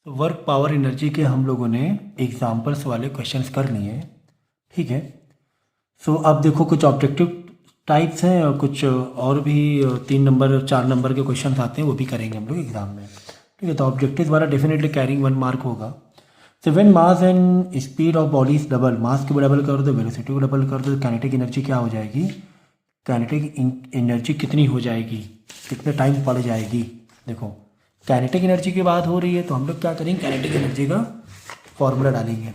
तो work power energy के हम लोगों ने एग्जाम्पल्स वाले क्वेश्चंस कर लिए, ठीक है। सो अब देखो कुछ ऑब्जेक्टिव टाइप्स हैं और कुछ और भी 3 नंबर 4 नंबर के क्वेश्चंस आते हैं, वो भी करेंगे हम लोग एग्जाम में, ठीक है। तो ऑब्जेक्टिव वाला डेफिनेटली कैरिंग 1 मार्क होगा। तो when mass and speed of body is double, mass को डबल कर दो, वेलोसिटी को डबल कर दो, काइनेटिक एनर्जी क्या हो जाएगी, काइनेटिक एनर्जी कितनी हो जाएगी, कितने टाइम पड़ जाएगी। देखो काइनेटिक एनर्जी की बात हो रही है तो हम लोग क्या करेंगे, काइनेटिक एनर्जी का फॉर्मूला डालेंगे।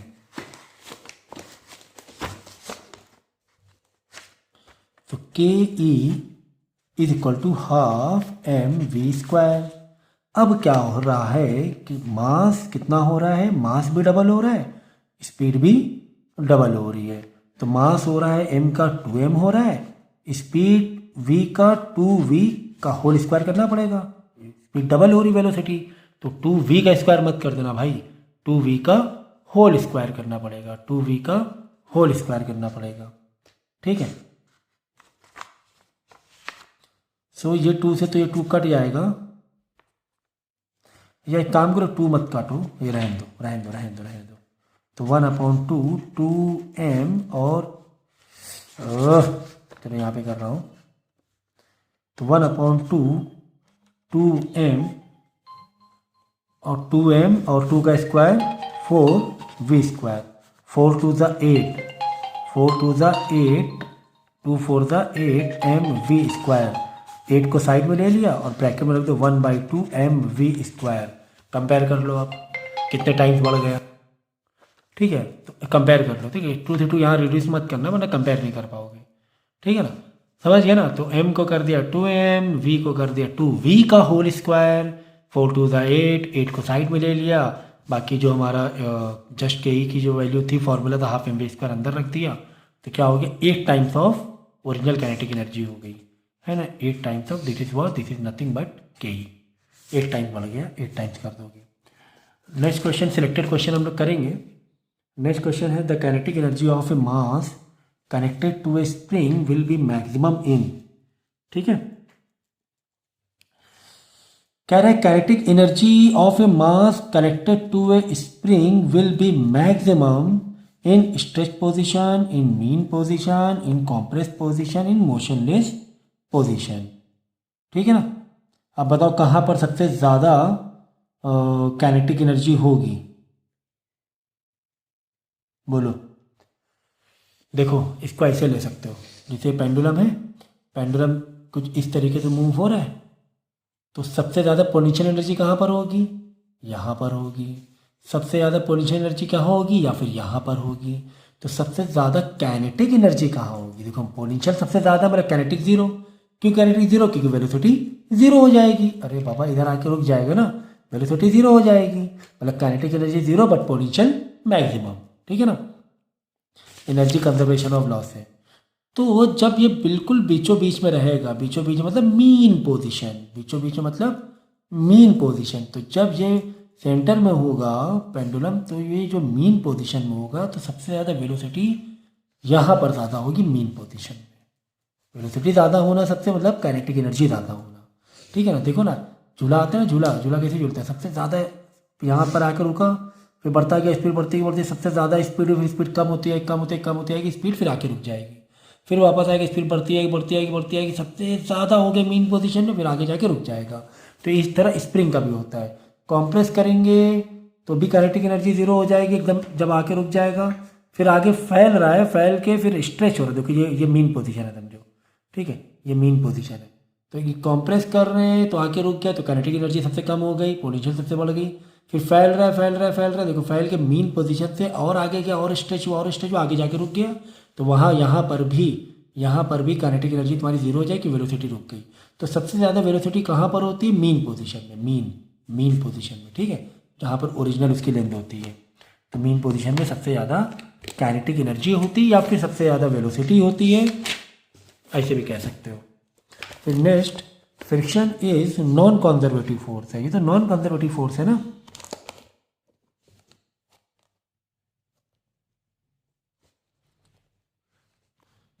तो K E is equal to half m v square. अब क्या हो रहा है कि मास कितना हो रहा है, मास भी डबल हो रहा है, स्पीड भी डबल हो रही है। तो मास हो रहा है m का 2m हो रहा है, स्पीड v का 2v का होल स्क्वायर करना पड़ेगा, स्पीड डबल हो रही वेलोसिटी, तो 2v का स्क्वायर मत कर देना भाई, 2v का होल स्क्वायर करना पड़ेगा, 2v का होल स्क्वायर करना पड़ेगा, ठीक है। सो ये 2 से तो ये 2 कट जाएगा, या एक काम करो 2 मत काटो, ये रहने दो रहने दो रहने दो रहने दो। तो 1/2 2m और चलो यहाँ पे कर रहा हूँ, तो 1/2 2m और 2m और 2 का स्क्वायर 4v स्क्वायर, 4 2 ज़ा 8, 4 2 ज़ा 8, 2 4 ज़ा 8 mv स्क्वायर, 8 को साइड में ले लिया और ब्रैकेट में रख दो 1/2 mv स्क्वायर। कंपेयर कर लो आप कितने टाइम्स बढ़ गया, ठीक है। तो कंपेयर कर लो, ठीक है, 2 से 2 यहाँ रिड्यूस मत करना वरना कंपेयर नहीं कर पाओगे, ठीक है ना, समझ गया ना। तो m को कर दिया 2m, v को कर दिया 2v का होल स्क्वायर, 4 2 ज़ा 8, 8 को साइड में ले लिया, बाकी जो हमारा जस्ट के ई की जो वैल्यू थी फॉर्मूला था हाफ mv स्क्वायर अंदर रख दिया, तो क्या हो गया 8 times of original kinetic energy हो गई, है ना, 8 times of this is nothing but के ई, 8 टाइम्स बढ़ गया, 8 टाइम्स कर दोगे। नेक्स्ट क्वेश्चन सिलेक्टेड क्वेश्चन हम लोग करेंगे। नेक्स्ट क्वेश्चन है the kinetic energy of a mass connected to a spring will be maximum in, ठीक है। कह रहा है kinetic energy of a mass connected to a spring will be maximum in stretch position, in mean position, in compress position, in motionless position, ठीक है ना। अब बताओ कहाँ पर सबसे ज़्यादा काइनेटिक एनर्जी होगी, बोलो। देखो इसको ऐसे ले सकते हो, जैसे पेंडुलम है, पेंडुलम कुछ इस तरीके से मूव हो रहा है, तो सबसे ज़्यादा पोटेंशियल एनर्जी कहाँ पर होगी, यहाँ पर होगी। सबसे ज़्यादा पोटेंशियल एनर्जी कहाँ होगी, या फिर यहाँ पर होगी। तो सबसे ज़्यादा काइनेटिक एनर्जी कहाँ होगी, देखो पोटेंशियल सबसे ज़्यादा मतलब काइनेटिक जीरो, क्यों काइनेटिक जीरो, क्योंकि वेलोसिटी जीरो हो जाएगी। अरे बाबा इधर आके रुक जाएगा ना, वेलोसिटी जीरो हो जाएगी, मतलब kinetic energy zero but potential maximum, ठीक है ना। एनर्जी कंजर्वेशन ऑफ लॉस है। तो जब ये बिल्कुल बीचों बीच में रहेगा, बीचों बीच मतलब मीन पोजीशन, बीचों बीच में मतलब मीन पोजीशन, तो जब ये सेंटर में होगा पेंडुलम, तो ये जो मीन पोजीशन में होगा तो सबसे ज़्यादा वेलोसिटी यहाँ पर ज़्यादा होगी मीन पोजीशन में। वेलोसिटी ज़्यादा होना सबसे मतलब काइनेटिक एनर्जी ज़्यादा होना, ठीक है ना। देखो ना झूला आता है ना, झूला झूला कैसे झूलता है, सबसे ज़्यादा यहाँ पर आकर रुका, फिर बढ़ता गया, स्पीड बढ़ती बढ़ती, सबसे ज़्यादा स्पीड कम होती है, कम होती है, कम होती है स्पीड, फिर आके रुक जाएगी, फिर वापस आएगी, स्पीड बढ़ती आएगी बढ़ती आएगी बढ़ती आएगी, सबसे ज़्यादा हो गया मीन पोजीशन में, फिर आगे जाके रुक जाएगा। तो इस तरह स्प्रिंग का भी होता है, कॉम्प्रेस करेंगे तो भी काइनेटिक एनर्जी जीरो हो जाएगी एकदम जब आके रुक जाएगा, फिर आगे फैल रहा है, फैल के फिर स्ट्रेच हो रहा है, देखो ये मीन पोजीशन है समझो, ठीक है, ये मीन पोजीशन है। तो ये कॉम्प्रेस कर रहे हैं तो आके रुक गया, तो काइनेटिक एनर्जी सबसे कम हो गई, पोटेंशियल सबसे बढ़ गई, फिर फैल रहा है फैल रहा है फैल रहा है, देखो फैल के मीन पोजीशन से और आगे गया, और स्ट्रेच हुआ और स्ट्रेच हुआ, आगे जाके रुक गया, तो वहाँ यहाँ पर भी काइनेटिक एनर्जी तुम्हारी जीरो हो जाएगी, वेलोसिटी रुक गई। तो सबसे ज़्यादा वेलोसिटी कहाँ पर होती है, मीन पोजीशन में, मीन पोजीशन में, ठीक है, जहाँ पर ओरिजिनल उसकी लेंथ होती है। तो मीन पोजीशन में सबसे ज़्यादा काइनेटिक एनर्जी होती है या फिर सबसे ज़्यादा वेलोसिटी होती है, ऐसे भी कह सकते हो। फिर next friction is non conservative force है, ये तो नॉन कंजर्वेटिव फोर्स है ना।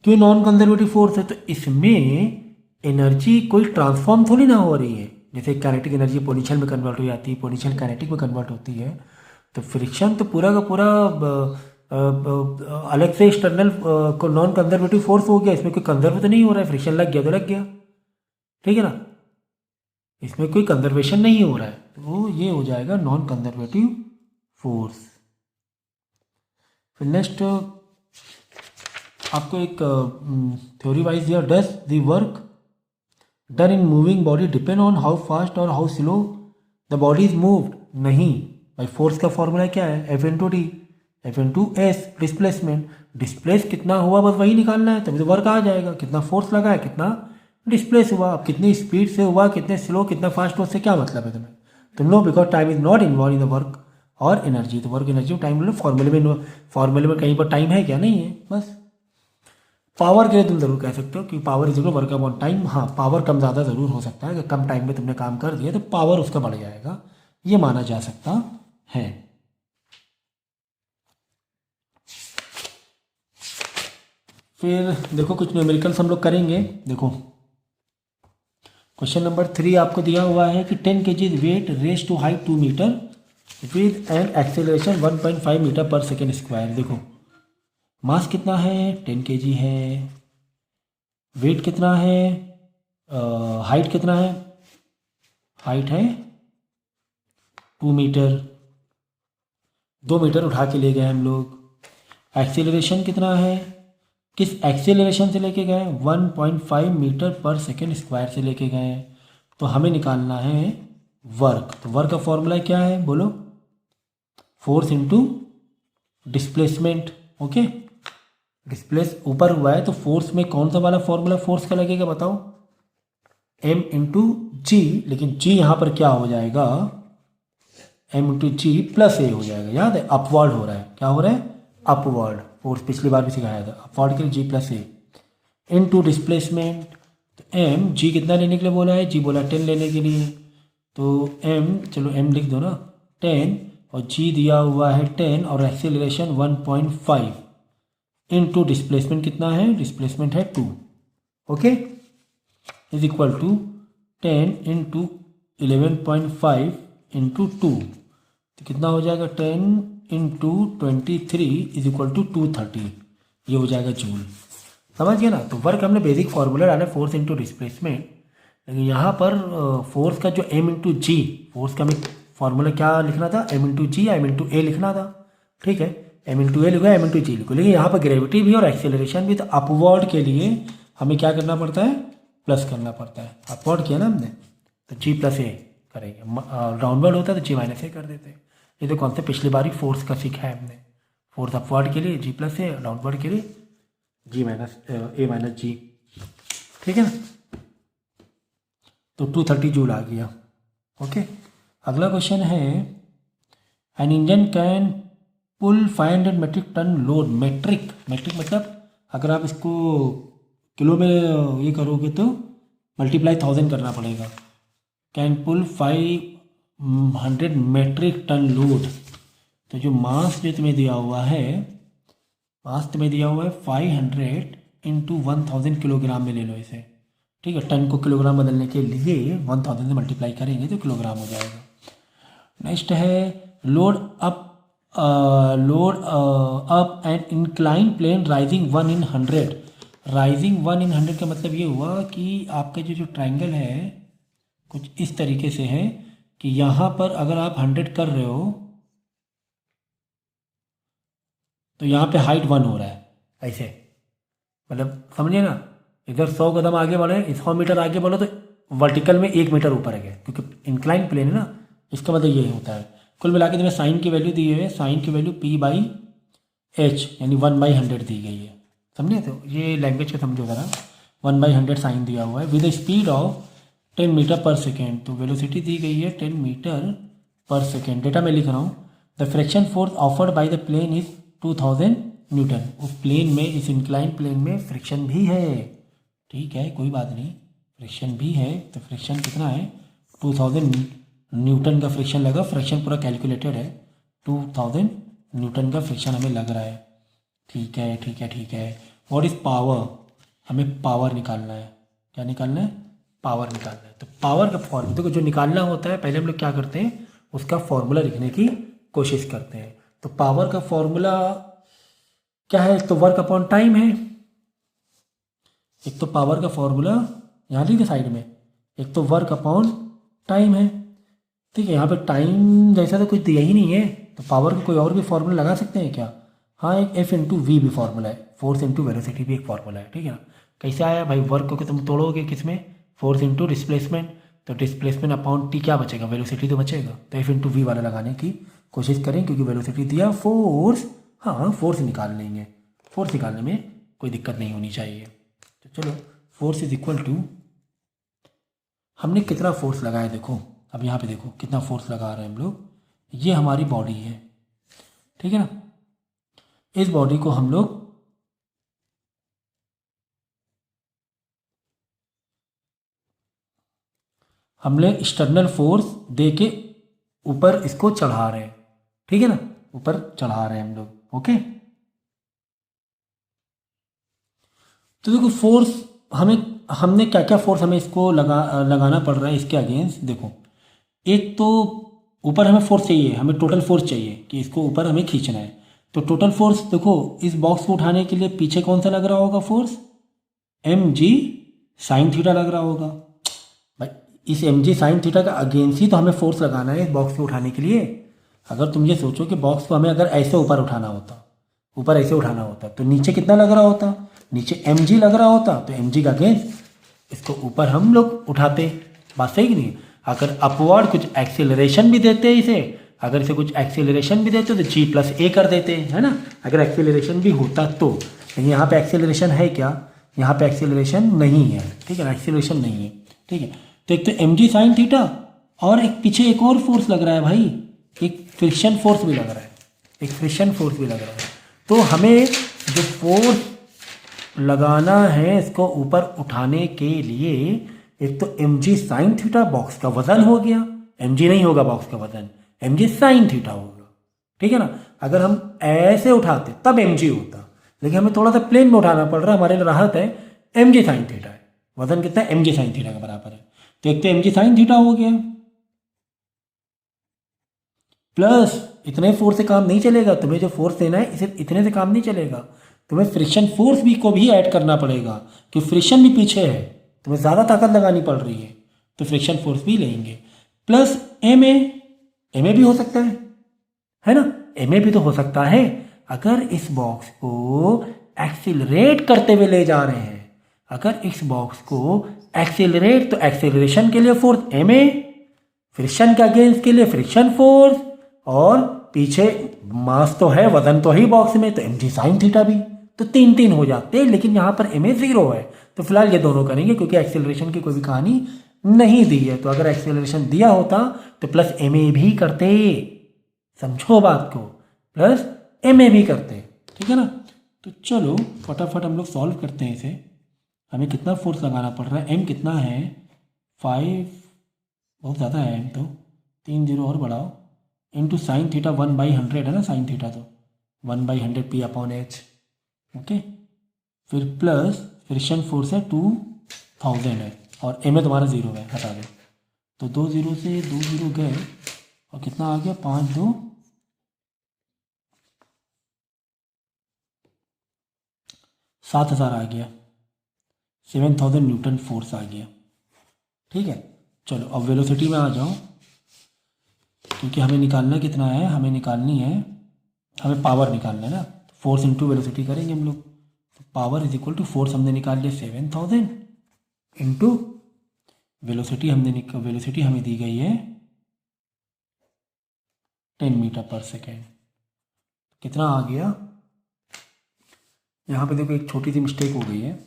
क्यों नॉन कंजर्वेटिव फोर्स है, तो इसमें एनर्जी कोई ट्रांसफॉर्म थोड़ी ना हो रही है, जैसे काइनेटिक एनर्जी पोटेंशियल में कन्वर्ट हो जाती है, पोटेंशियल काइनेटिक में कन्वर्ट होती है, तो फ्रिक्शन तो पूरा का पूरा अलग से एक्सटर्नल को नॉन कंजर्वेटिव फोर्स हो गया, इसमें कोई कंजर्व तो नहीं हो रहा है, फ्रिक्शन लग गया तो लग गया, ठीक है ना, इसमें कोई कंजर्वेशन नहीं हो रहा है, तो ये हो जाएगा नॉन कंजर्वेटिव फोर्स। फिर नेक्स्ट आपको एक थ्योरी वाइज दिया, does the work done in moving body depend on how fast और how slow the body is moved. नहीं भाई, फोर्स का फॉर्मूला क्या है, F into D, F into S, displacement, displace कितना हुआ बस वही निकालना है, तभी तो वर्क आ जाएगा, कितना फोर्स लगा है, कितना डिस्प्लेस हुआ, अब कितनी स्पीड से हुआ, कितने स्लो, कितना फास्ट हुआ, उससे क्या मतलब है तुम्हें, तो no, because time is not involve in the work और एनर्जी, तो वर्क एनर्जी टाइम फॉर्मूले में कहीं पर टाइम है क्या, नहीं है। बस पावर के लिए तुम जरूर कह सकते हो कि power is equal work upon time, हाँ पावर कम ज़्यादा ज़रूर हो सकता है, अगर कम टाइम में तुमने काम कर दिया तो पावर उसका बढ़ जाएगा, ये माना जा सकता है। फिर देखो कुछ न्यूमेरिकल्स हम लोग करेंगे। देखो क्वेश्चन नंबर 3 आपको दिया हुआ है कि 10 kg weight raise to height 2 meter with an acceleration 1.5 meter पर सेकेंड स्क्वायर। देखो मास कितना है, 10 kg है, वेट कितना है, हाइट कितना है, हाइट है 2 मीटर, 2 मीटर उठा के ले गए हम लोग। एक्सेलरेशन कितना है, किस एक्सेलरेशन से लेके गए, 1.5 मीटर पर सेकेंड स्क्वायर से लेके गए, तो हमें निकालना है वर्क। तो वर्क का फॉर्मूला क्या है बोलो, force into displacement. Okay, displace ऊपर हुआ है तो फोर्स में कौन सा वाला फॉर्मूला फोर्स का लगेगा बताओ, m इंटू जी, लेकिन g यहाँ पर क्या हो जाएगा, m इंटू जी प्लस ए हो जाएगा, याद है अपवर्ड हो रहा है, क्या हो रहा है अपवर्ड, फोर्स पिछली बार भी सिखाया था, अपवर्ड के लिए जी प्लस ए इनटू डिस्प्लेसमेंट, तो एम जी कितना लेने के लिए बोला है, जी बोला 10 लेने के लिए, तो एम चलो एम लिख दो ना 10, और जी दिया हुआ है 10 और एक्सेलरेशन 1.5 इनटू डिस्प्लेसमेंट कितना है, डिस्प्लेसमेंट है 2, okay, is equal to 10 into 11.5 into 2, तो कितना हो जाएगा 10 इंटू 23 इज इक्वल टू 230, ये हो जाएगा जूल। समझ गए ना, तो वर्क हमने बेसिक फार्मूला डाला फोर्स इंटू डिस्प्लेसमेंट, लेकिन यहाँ पर फोर्स का जो एम इंटू जी, फोर्स का हमें फार्मूला क्या लिखना था, M into G M into A लिखना था, ठीक है, एम इंटू ए लिखो एम इंटू जी लिखो, लेकिन यहाँ पर ग्रेविटी भी और एक्सेलरेशन भी, तो अपवर्ड के लिए हमें क्या करना पड़ता है, प्लस करना पड़ता है, अपवर्ड किया ना हमने तो जी प्लस ए करेंगे, डाउनवर्ड होता है तो जी माइनस ए कर देते हैं। ये तो कॉन्सेप्ट पिछली बार ही फोर्स का सीखा है हमने, फोर्स अपवर्ड के लिए जी प्लस ए, डाउनवर्ड के लिए जी माइनस ए माइनस जी, ठीक है ना, तो 230 जूल आ गया। ओके, अगला क्वेश्चन है, an engine can pull 500 metric ton load, metric मतलब अगर आप इसको किलो में ये करोगे तो मल्टीप्लाई 1000 करना पड़ेगा, can pull 500 metric ton load, तो जो मास जो तुम्हें दिया हुआ है, मास तुम्हें दिया हुआ है 500 इंटू 1000 किलोग्राम में ले लो इसे, ठीक है, टन को किलोग्राम बदलने के लिए 1000 से मल्टीप्लाई करेंगे तो किलोग्राम हो जाएगा। नेक्स्ट है load up an incline plane rising 1 in 100, rising 1 in 100 का मतलब ये हुआ कि आपका जो ट्राइंगल है कुछ इस तरीके से है कि यहाँ पर अगर आप 100 कर रहे हो तो यहाँ पे हाइट 1 हो रहा है, ऐसे मतलब समझिए ना, इधर 100 कदम आगे बढ़े, 100 मीटर आगे बढ़ो तो वर्टिकल में 1 मीटर ऊपर है, क्योंकि इंक्लाइन प्लेन है ना, इसका मतलब ये होता है। कुल मिला के तुम्हें साइन की वैल्यू दी है, साइन की वैल्यू p/h यानी 1/100 दी गई है, समझे, तो ये लैंग्वेज का समझो ज़रा, 1/100 साइन दिया हुआ है विद स्पीड ऑफ 10 मीटर पर सेकेंड, तो वेलोसिटी दी गई है 10 मीटर पर सेकेंड, डेटा मैं लिख रहा हूँ, the friction force offered by the plane is 2000 newton, उस प्लेन में, इस इंक्लाइन प्लेन में फ्रिक्शन भी है, ठीक है कोई बात नहीं, फ्रिक्शन भी है, तो फ्रिक्शन कितना है 2000 न्यूटन का फ्रिक्शन लगा, फ्रिक्शन पूरा कैलकुलेटेड है, 2000 न्यूटन का फ्रिक्शन हमें लग रहा है, ठीक है ठीक है ठीक है। व्हाट इज़ पावर, हमें पावर निकालना है, क्या निकालना है पावर निकालना है। तो पावर का फॉर्मूला देखो, जो निकालना होता है पहले हम लोग क्या करते हैं, उसका फॉर्मूला लिखने की कोशिश करते हैं। तो पावर का फॉर्मूला क्या है, एक तो वर्क अपॉन टाइम है, एक तो पावर का फॉर्मूला यहाँ लिखे साइड में, एक तो वर्क अपॉन टाइम है। ठीक है, यहाँ पे टाइम जैसा तो कुछ दिया ही नहीं है, तो पावर का कोई और भी फॉर्मूला लगा सकते हैं क्या? हाँ, एक एफ इंटू वी भी फॉर्मूला है, फोर्स इंटू वेलोसिटी भी एक फॉर्मूला है। ठीक है ना, कैसे आया भाई, वर्क को तुम तोड़ोगे किसमें, फोर्स इंटू डिस्प्लेसमेंट, तो डिस्प्लेसमेंट अपॉन टी क्या बचेगा, वेलोसिटी तो बचेगा। तो एफ इंटू वी वाला लगाने की कोशिश करें, क्योंकि वेलोसिटी दिया, फोर्स, हाँ फोर्स निकाल लेंगे, फोर्स निकालने में कोई दिक्कत नहीं होनी चाहिए। तो चलो, फोर्स इज इक्वल टू, हमने कितना फोर्स लगाया देखो, अब यहाँ पे देखो कितना फोर्स लगा रहे हैं हम लोग, ये हमारी बॉडी है। ठीक है ना, इस बॉडी को हम लोग हमने एक्सटर्नल फोर्स दे के ऊपर इसको चढ़ा रहे हैं। ठीक है ना, ऊपर चढ़ा रहे हैं हम लोग। ओके, तो देखो फोर्स हमने क्या क्या फोर्स हमें इसको लगाना पड़ रहा है इसके अगेंस्ट। देखो, एक तो ऊपर हमें फोर्स चाहिए, हमें टोटल फोर्स चाहिए कि इसको ऊपर हमें खींचना है। तो टोटल फोर्स देखो, इस बॉक्स को उठाने के लिए पीछे कौन सा लग रहा होगा force, m g sine theta लग रहा होगा। भाई इस एम जी साइन थीटा का अगेंस्ट ही तो हमें फोर्स लगाना है इस बॉक्स को उठाने के लिए। अगर तुम ये सोचो कि बॉक्स को हमें अगर ऐसे ऊपर उठाना होता, ऊपर ऐसे उठाना होता, तो नीचे कितना लग रहा होता, नीचे एम जी लग रहा होता, तो एम जी का अगेंस्ट इसको ऊपर हम लोग उठाते। बात सही कि नहीं? अगर अपवर्ड कुछ एक्सेलरेशन भी देते इसे, अगर इसे कुछ एक्सेलरेशन भी देते तो जी प्लस ए कर देते, है ना, अगर एक्सेलरेशन भी होता तो। लेकिन यहाँ पे एक्सेलरेशन है क्या, यहाँ पे एक्सेलरेशन नहीं है। ठीक है ना, एक्सेलरेशन नहीं है। ठीक है, तो एक तो एम जी साइन थीटा, और एक पीछे एक और फोर्स लग रहा है भाई, एक फ्रिक्शन फोर्स भी लग रहा है, एक फ्रिक्शन फोर्स भी लग रहा है। तो हमें जो फोर्स लगाना है इसको ऊपर उठाने के लिए, एक तो m g sine theta box का वजन हो गया, एम जी नहीं होगा बॉक्स का वजन, एम जी साइन थीटा होगा। ठीक है ना, अगर हम ऐसे उठाते तब एम जी होता, लेकिन हमें थोड़ा सा प्लेन में उठाना पड़ रहा है, हमारे लिए राहत है, एम जी साइन थीटा है, वजन कितना है, एम जी साइन थीटा के बराबर है। तो एक तो एम जी साइन थीटा हो गया, प्लस इतने फोर्स से काम नहीं चलेगा, तुम्हें जो फोर्स देना है इसे इतने से काम नहीं चलेगा, तुम्हें फ्रिक्शन फोर्स भी को भी ऐड करना पड़ेगा, कि फ्रिक्शन भी पीछे है, तुम्हें ज़्यादा ताकत लगानी पड़ रही है, तो फ्रिक्शन फोर्स भी लेंगे। प्लस एम ए भी हो सकता है ना, एम ए भी तो हो सकता है। अगर इस बॉक्स को एक्सिलरेट करते हुए ले जा रहे हैं, अगर इस बॉक्स को एक्सिलरेट, तो एक्सिलरेशन के लिए फोर्स एम ए, फ्रिक्शन के अगेंस्ट के लिए फ्रिक्शन फोर्स, और पीछे मास तो है, वजन तो है बॉक्स में, तो एम जी साइन थीटा भी, तो तीन तीन हो जाते हैं। लेकिन यहाँ पर एम ए 0 है, तो फिलहाल ये दोनों करेंगे, क्योंकि एक्सेलरेशन की कोई भी कहानी नहीं दी है। तो अगर एक्सेलरेशन दिया होता तो प्लस एम ए भी करते, समझो बात को, प्लस एम ए भी करते। ठीक है ना, तो चलो फटाफट हम लोग सॉल्व करते हैं इसे। हमें कितना फोर्स लगाना पड़ रहा है, एम कितना है 5, बहुत ज़्यादा है एम तो, 3 0 और बढ़ाओ, इंटू साइन थीटा 1/100 है ना, साइन थीटा तो 1/100 पी अपॉन एच। ओके, फिर प्लस फ्रिक्शन फोर्स है 2000 है, और एम ए तुम्हारा 0 है, हटा दो, तो 2 0 से 2 0 गए, और कितना आ गया 5 2 7000 आ गया, 7000 न्यूटन फोर्स आ गया। ठीक है, चलो अब वेलोसिटी में आ जाओ, क्योंकि हमें निकालना कितना है, हमें निकालनी है, हमें पावर निकालना है ना, फोर्स इंटू वेलोसिटी करेंगे हम लोग। तो power is equal to force हमने निकाल लिया 7000 इंटू वेलोसिटी वेलोसिटी हमें दी गई है 10 मीटर पर सेकेंड। कितना आ गया, यहाँ पे देखो एक छोटी सी मिस्टेक हो गई है।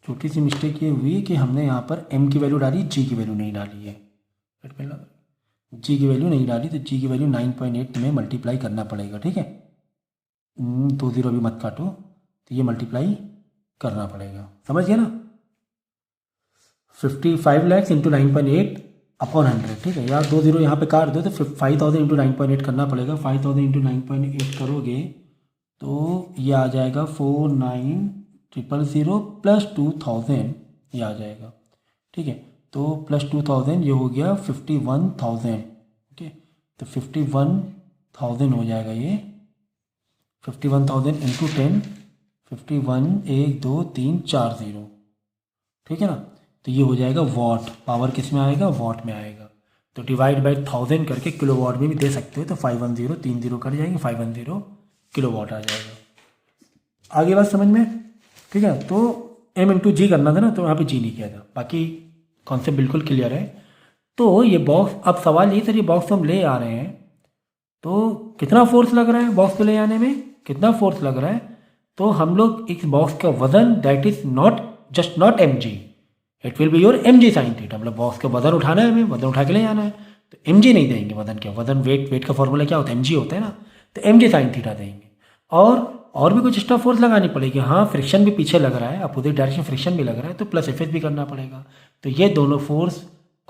छोटी सी मिस्टेक ये हुई कि हमने यहाँ पर m की वैल्यू डाली, g की वैल्यू नहीं डाली है, g की वैल्यू नहीं डाली, तो g की वैल्यू 9.8 में मल्टीप्लाई करना पड़ेगा। ठीक है, 2 0 अभी मत काटो, तो ये मल्टीप्लाई करना पड़ेगा, समझ गया ना, 55 लाख इंटू 9.8 अपॉन 100। ठीक है, यार 2 0 यहाँ पे काट दो, तो 5000 इंटू 9.8 करना पड़ेगा। 5000 इंटू 9.8 करोगे तो ये आ जाएगा 49000 प्लस 2000, ये आ जाएगा। ठीक है। तो +2000 ये हो गया 51,000। ओके, तो 51,000 हो जाएगा ये, 51,000 इंटू 10, 51, 1 2 3 4 0, ठीक है ना। तो ये हो जाएगा वॉट, पावर किस में आएगा, वॉट में आएगा। तो डिवाइड बाई 1000 करके किलो वॉट में भी दे सकते हो, तो 510, 3 0 कट जाएंगे, 510 किलो वॉट आ जाएगा। आगे बात समझ में, ठीक है। तो M इंटू जी करना था ना, तो यहाँ पे जी नहीं किया था, बाकी कॉन्सेप्ट बिल्कुल क्लियर है। तो ये बॉक्स, अब सवाल ये सर, ये बॉक्स हम ले आ रहे हैं तो कितना फोर्स लग रहा है बॉक्स को ले आने में, कितना फोर्स लग रहा है। तो हम लोग इस बॉक्स का वजन, that is not just not mg, it will be your mg sine theta. मतलब बॉक्स का वजन उठाना है, हमें वजन उठा के ले जाना है, तो mg नहीं देंगे वजन क्या, वजन वेट का फॉर्मूला क्या होता है, mg होता है ना, तो mg साइन थीटा देंगे। और भी कुछ एक्स्ट्रा फोर्स लगानी पड़ेगी। हाँ, फ्रिक्शन भी पीछे लग रहा है, अपोजिट डायरेक्शन फ्रिक्शन भी लग रहा है, तो प्लस एफ भी करना पड़ेगा। तो ये दोनों फोर्स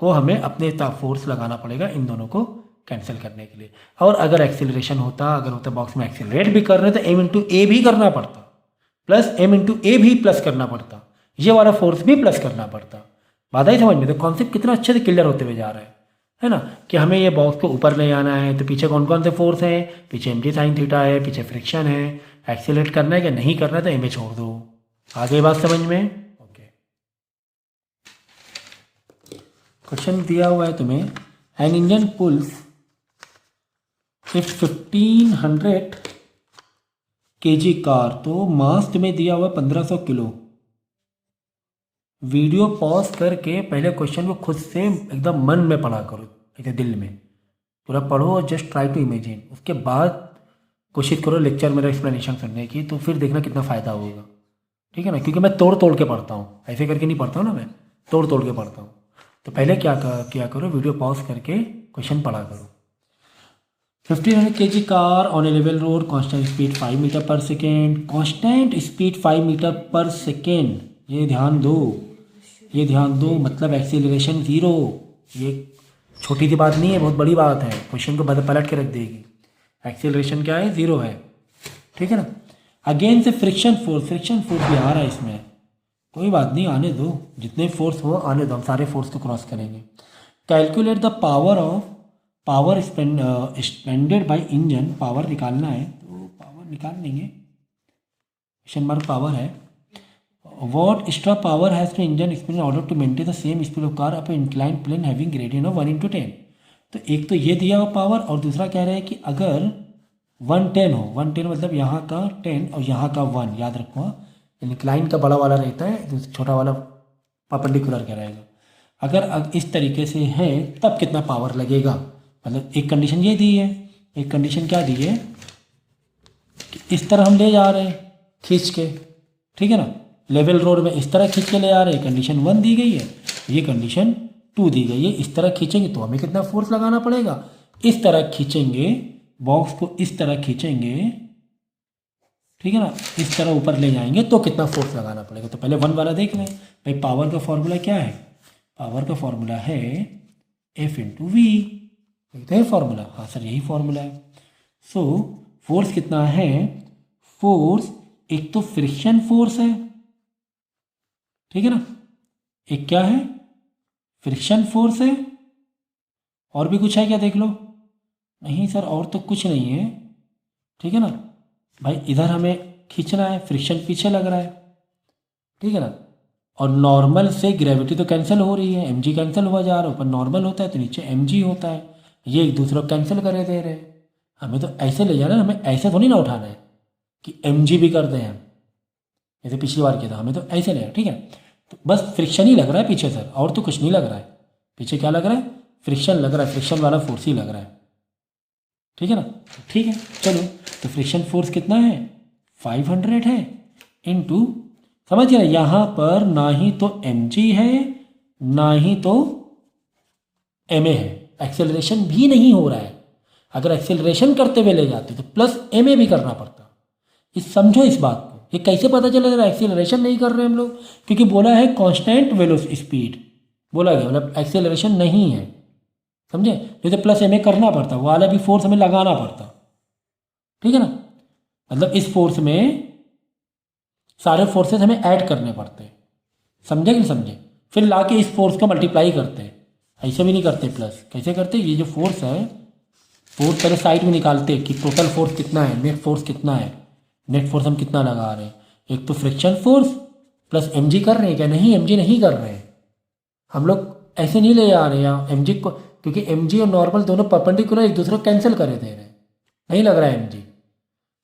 को हमें अपने फोर्स लगाना पड़ेगा इन दोनों को कैंसिल करने के लिए। और अगर एक्सिलरेशन होता, अगर होता बॉक्स में एक्सिलरेट भी कर रहे तो m इंटू ए भी करना पड़ता, प्लस m इंटू ए भी प्लस करना पड़ता, ये वाला फोर्स भी प्लस करना पड़ता। बात आई समझ में। तो कॉन्सेप्ट कितना अच्छे से क्लियर होते हुए जा रहा है ना, कि हमें ये बॉक्स को ऊपर ले आना है। तो पीछे कौन कौन से फोर्स हैं, पीछे mg साइन थीटा है, पीछे फ्रिक्शन है, एक्सीलरेट करना है कि नहीं करना है, तो एम छोड़ दो। आगे बात समझ में। ओके, क्वेश्चन दिया हुआ है तुम्हें, an engine pulls if 1500 kg car, तो मास तुम्हें दिया हुआ है 1500 किलो। वीडियो पॉज करके पहले क्वेश्चन को खुद से एकदम मन में पढ़ा करो, एकदम दिल में पूरा पढ़ो और जस्ट ट्राई टू इमेजिन। उसके बाद कोशिश करो लेक्चर मेरा एक्सप्लेनेशन सुनने की, तो फिर देखना कितना फ़ायदा होगा, ठीक है ना। क्योंकि मैं तोड़ तोड़ के पढ़ता हूँ, ऐसे करके नहीं पढ़ता हूँ ना, मैं तोड़ तोड़ के पढ़ता हूँ। तो पहले क्या करो, वीडियो पॉज करके क्वेश्चन पढ़ा करो। 1500 kg car on a level road, constant speed 5 meter पर सेकेंड, कांस्टेंट स्पीड 5 मीटर पर सेकेंड, ये ध्यान दो, ये ध्यान दो, मतलब एक्सीलरेशन 0। ये छोटी सी बात नहीं है, बहुत बड़ी बात है, क्वेश्चन को पलट के रख देगी। एक्सीलरेशन क्या है, 0 है, ठीक है ना। अगेन से फ्रिक्शन फोर्स भी आ रहा है इसमें, कोई बात नहीं, आने दो, जितने फोर्स हो आने दो, हम सारे फोर्स को क्रॉस करेंगे। Calculate the power spended by engine, power निकालना है तो पावर निकाल लेंगे, क्वेश्चन मार्क पावर है। What extra power has the engine expended in order to maintain the same speed of car up an inclined plane having gradient of 1/10? तो एक तो ये दिया हुआ पावर, और दूसरा कह रहा है कि अगर 110 हो, 110 मतलब यहाँ का 10 और यहाँ का 1, याद रखो। इंक्लाइन का बड़ा वाला रहता है, छोटा वाला परपेंडिकुलर का रहेगा। अगर इस तरीके से है तब कितना पावर लगेगा, मतलब एक कंडीशन ये दी है, एक कंडीशन क्या दी है कि इस तरह हम ले जा रहे हैं खींच के, ठीक है ना, लेवल रोड में इस तरह खींच के ले आ रहे हैं, कंडीशन 1 दी गई है, ये कंडीशन 2 दी गई है। इस तरह खींचेंगे तो हमें कितना फोर्स लगाना पड़ेगा, इस तरह खींचेंगे, बॉक्स को इस तरह खींचेंगे, ठीक है ना, इस तरह ऊपर ले जाएंगे तो कितना फोर्स लगाना पड़ेगा। तो पहले 1 वाला देख लें भाई, पावर का फॉर्मूला क्या है, पावर का फॉर्मूला है F इंटू वी, देखते हैं फॉर्मूला, हाँ सर यही फॉर्मूला है। सो फोर्स कितना है, फोर्स एक तो फ्रिक्शन फोर्स है, ठीक है ना, एक क्या है, फ्रिक्शन फोर्स है, और भी कुछ है क्या देख लो, नहीं सर और तो कुछ नहीं है, ठीक है ना भाई। इधर हमें खींचना है, फ्रिक्शन पीछे लग रहा है, ठीक है ना, और नॉर्मल से ग्रेविटी तो कैंसिल हो रही है, mg कैंसिल हुआ जा रहा है, ऊपर नॉर्मल होता है तो नीचे mg होता है, ये एक दूसरे को कैंसिल करे दे रहे हैं। हमें तो ऐसे ले जाना है, हमें ऐसे थोड़ी ना उठाना है कि mg भी कर दें हम, जैसे पिछली बार किया था, हमें तो ऐसे ले, ठीक है। तो बस फ्रिक्शन ही लग रहा है पीछे सर, और तो कुछ नहीं लग रहा है, पीछे क्या लग रहा है, फ्रिक्शन लग रहा है, फ्रिक्शन वाला फोर्स ही लग रहा है, ठीक है ना। ठीक है चलो, तो फ्रिक्शन फोर्स कितना है, 500 है, इनटू, समझिए ना, यहाँ पर ना ही तो mg है ना ही तो ma है, एक्सेलरेशन भी नहीं हो रहा है। अगर एक्सेलरेशन करते हुए ले जाते तो प्लस ma भी करना पड़ता। इस समझो इस बात को, ये कैसे पता चला जरा, एक्सेलरेशन नहीं कर रहे हम लोग, क्योंकि बोला है कांस्टेंट वेलोसिटी स्पीड, बोला गया मतलब एक्सेलरेशन नहीं है, समझे, नहीं तो प्लस ma करना पड़ता, वो वाला भी फोर्स हमें लगाना पड़ता, ठीक है ना। मतलब इस फोर्स में सारे फोर्सेस हमें ऐड करने पड़ते हैं, समझे कि नहीं समझे। फिर ला के इस फोर्स को मल्टीप्लाई करते हैं, ऐसे भी नहीं करते प्लस, कैसे करते, ये जो फोर्स है, फोर्स पहले साइड में निकालते कि टोटल फोर्स कितना है, नेट फोर्स कितना है, नेट फोर्स हम कितना लगा रहे हैं। एक तो फ्रिक्शन फोर्स प्लस एम कर रहे हैं क्या, नहीं एम नहीं कर रहे हैं हम लोग, ऐसे नहीं ले आ रहे हैं एम को, क्योंकि एम और नॉर्मल दोनों परपेंडिकुलर एक दूसरे को कैंसिल करे दे रहे हैं, नहीं लग रहा है एम।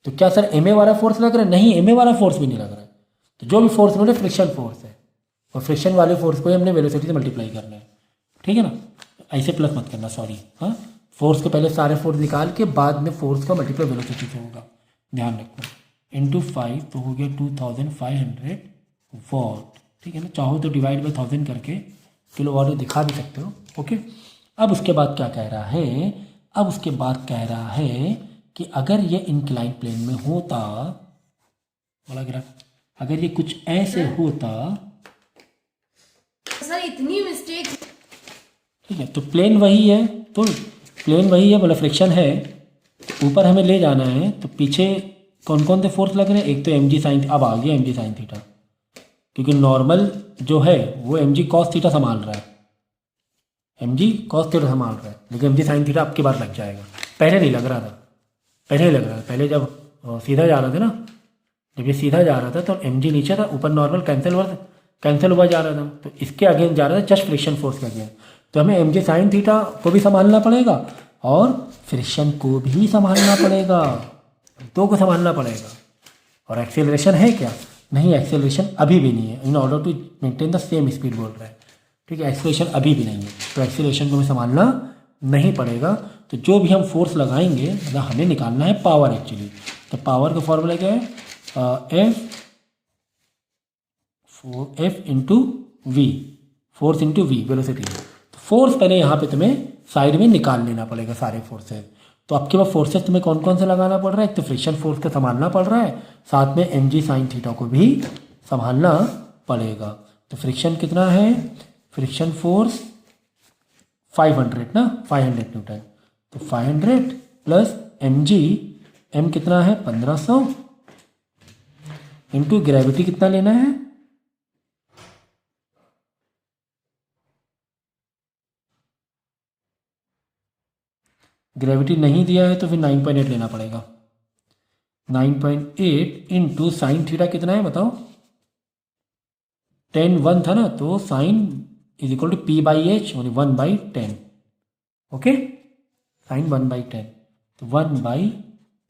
तो क्या सर एम वाला फोर्स लग रहा है, नहीं एम वाला फोर्स भी नहीं लग रहा है। तो जो भी फोर्स मिले फ्रिक्शन फोर्स है, और फ्रिक्शन वाले फोर्स को ही हमने वेलोसिटी से मल्टीप्लाई करना है, ठीक है ना। ऐसे प्लस मत करना, सॉरी, हाँ, फोर्स को पहले सारे फोर्स निकाल के बाद में फोर्स का मल्टीप्लाई वेलोसिटी से होगा, ध्यान रखना। इंटू 5 तो हो गया 2500 वॉट, ठीक है ना। चाहो तो डिवाइड बाई 1000 करके किलो वाट दिखा भी सकते हो, ओके। अब उसके बाद क्या कह रहा है, अब उसके बाद कह रहा है कि अगर ये इंक्लाइन प्लेन में होता, बड़ा ग्राफ, अगर ये कुछ ऐसे होता, सर इतनी मिस्टेक, ठीक है, तो प्लेन वही है, तो प्लेन वही है, मतलब फ्रिक्शन है, ऊपर हमें ले जाना है, तो पीछे कौन कौन से फोर्स लग रहे हैं, एक तो एम जी साइन, अब आ गया एम जी साइन थीटा, क्योंकि नॉर्मल जो है वो एम जी कॉस थीटा संभाल रहा है, एम जी कॉस थीटा संभाल रहा है, लेकिन एम जी साइन थीटा आपकी बार लग जाएगा, पहले नहीं लग रहा था, पहले ही लग रहा था, पहले जब सीधा जा रहा था ना, जब ये सीधा जा रहा था तो एम जी नीचे था, ऊपर नॉर्मल कैंसिल हुआ जा रहा था, तो इसके अगेंस्ट जा रहा था, जस्ट फ्रिक्शन फोर्स के अगेंस्ट, तो हमें एम जी साइन थीटा को भी संभालना पड़ेगा और फ्रिक्शन को भी संभालना पड़ेगा, दो को संभालना पड़ेगा। और एक्सेलरेशन है क्या, नहीं, एक्सेलरेशन अभी भी नहीं है, in order to maintain the same speed बोल रहा है, ठीक है, एक्सेलरेशन अभी भी नहीं है, तो एक्सेलरेशन को हमें संभालना नहीं पड़ेगा। तो जो भी हम फोर्स लगाएंगे, मतलब हमें निकालना है पावर एक्चुअली, तो पावर का फॉर्मूला क्या है, F into v, force into v velocity. तो फोर्स पहले यहाँ पे तुम्हें साइड में निकाल लेना पड़ेगा सारे फोर्सेस। तो आपके पास फोर्सेस तुम्हें कौन कौन से लगाना पड़ रहा है, एक तो फ्रिक्शन फोर्स का संभालना पड़ रहा है, साथ में एम जी साइन थीटा को भी संभालना पड़ेगा। तो फ्रिक्शन कितना है, फ्रिक्शन फोर्स 500 ना, 500 न्यूटन, तो 500 प्लस एम जी, एम कितना है 1500, इंटू ग्रेविटी कितना लेना है, ग्रेविटी नहीं दिया है तो फिर 9.8 लेना पड़ेगा, 9.8 इंटू साइन थीटा कितना है बताओ, 10 1 था ना, तो sine is equal to p by h, 1/10, okay, sine 1/10, तो 1/10,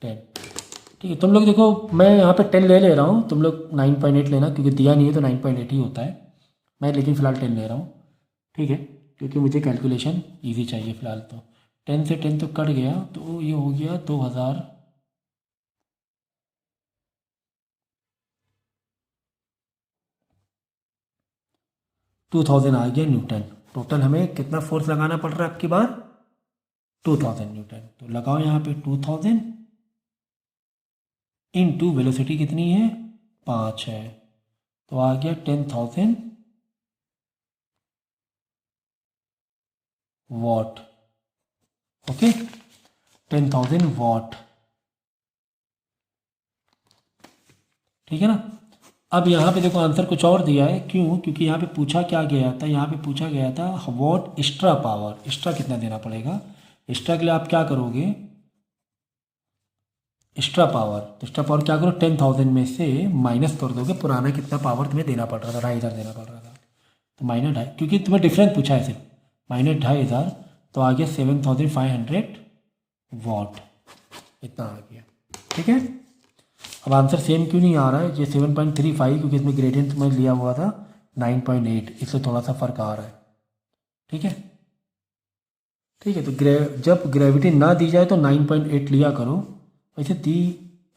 ठीक है। तुम लोग देखो मैं यहाँ पे 10 ले रहा हूँ, तुम लोग 9.8 लेना, क्योंकि दिया नहीं है तो 9.8 ही होता है, मैं लेकिन फ़िलहाल 10 ले रहा हूँ, ठीक है, क्योंकि मुझे कैलकुलेशन ईजी चाहिए फ़िलहाल। तो 10 से 10 तो कट गया, तो ये हो गया 2000, 2000 आ गया न्यूटन। टोटल हमें कितना फोर्स लगाना पड़ रहा है आपकी बार, 2000 न्यूटन। तो लगाओ यहाँ पे 2000 इंटू वेलोसिटी कितनी है 5 है, तो आ गया 10,000 वॉट, ओके, 10,000 वॉट, ठीक है ना। अब यहाँ पे देखो आंसर कुछ और दिया है, क्यों, क्योंकि यहाँ पे पूछा क्या गया था, यहाँ पे पूछा गया था वॉट एक्स्ट्रा पावर, एक्स्ट्रा कितना देना पड़ेगा, एक्स्ट्रा के लिए आप क्या करोगे, एक्स्ट्रा पावर, तो एक्स्ट्रा पावर क्या करो, 10,000 में से माइनस कर दोगे पुराना कितना पावर तुम्हें देना पड़ रहा था, 2,500 देना पड़ रहा था, तो -2,500, क्योंकि तुम्हें डिफरेंस पूछा है सिर्फ, -2,500, तो आ गया 7,500 वॉट, इतना आ गया, ठीक है। अब आंसर सेम क्यों नहीं आ रहा है, ये 7.35, क्योंकि इसमें ग्रेडियंट में लिया हुआ था 9.8, इससे थोड़ा सा फर्क आ रहा है, ठीक है, ठीक है। तो जब ग्रेविटी ना दी जाए तो 9.8 लिया करो, वैसे दी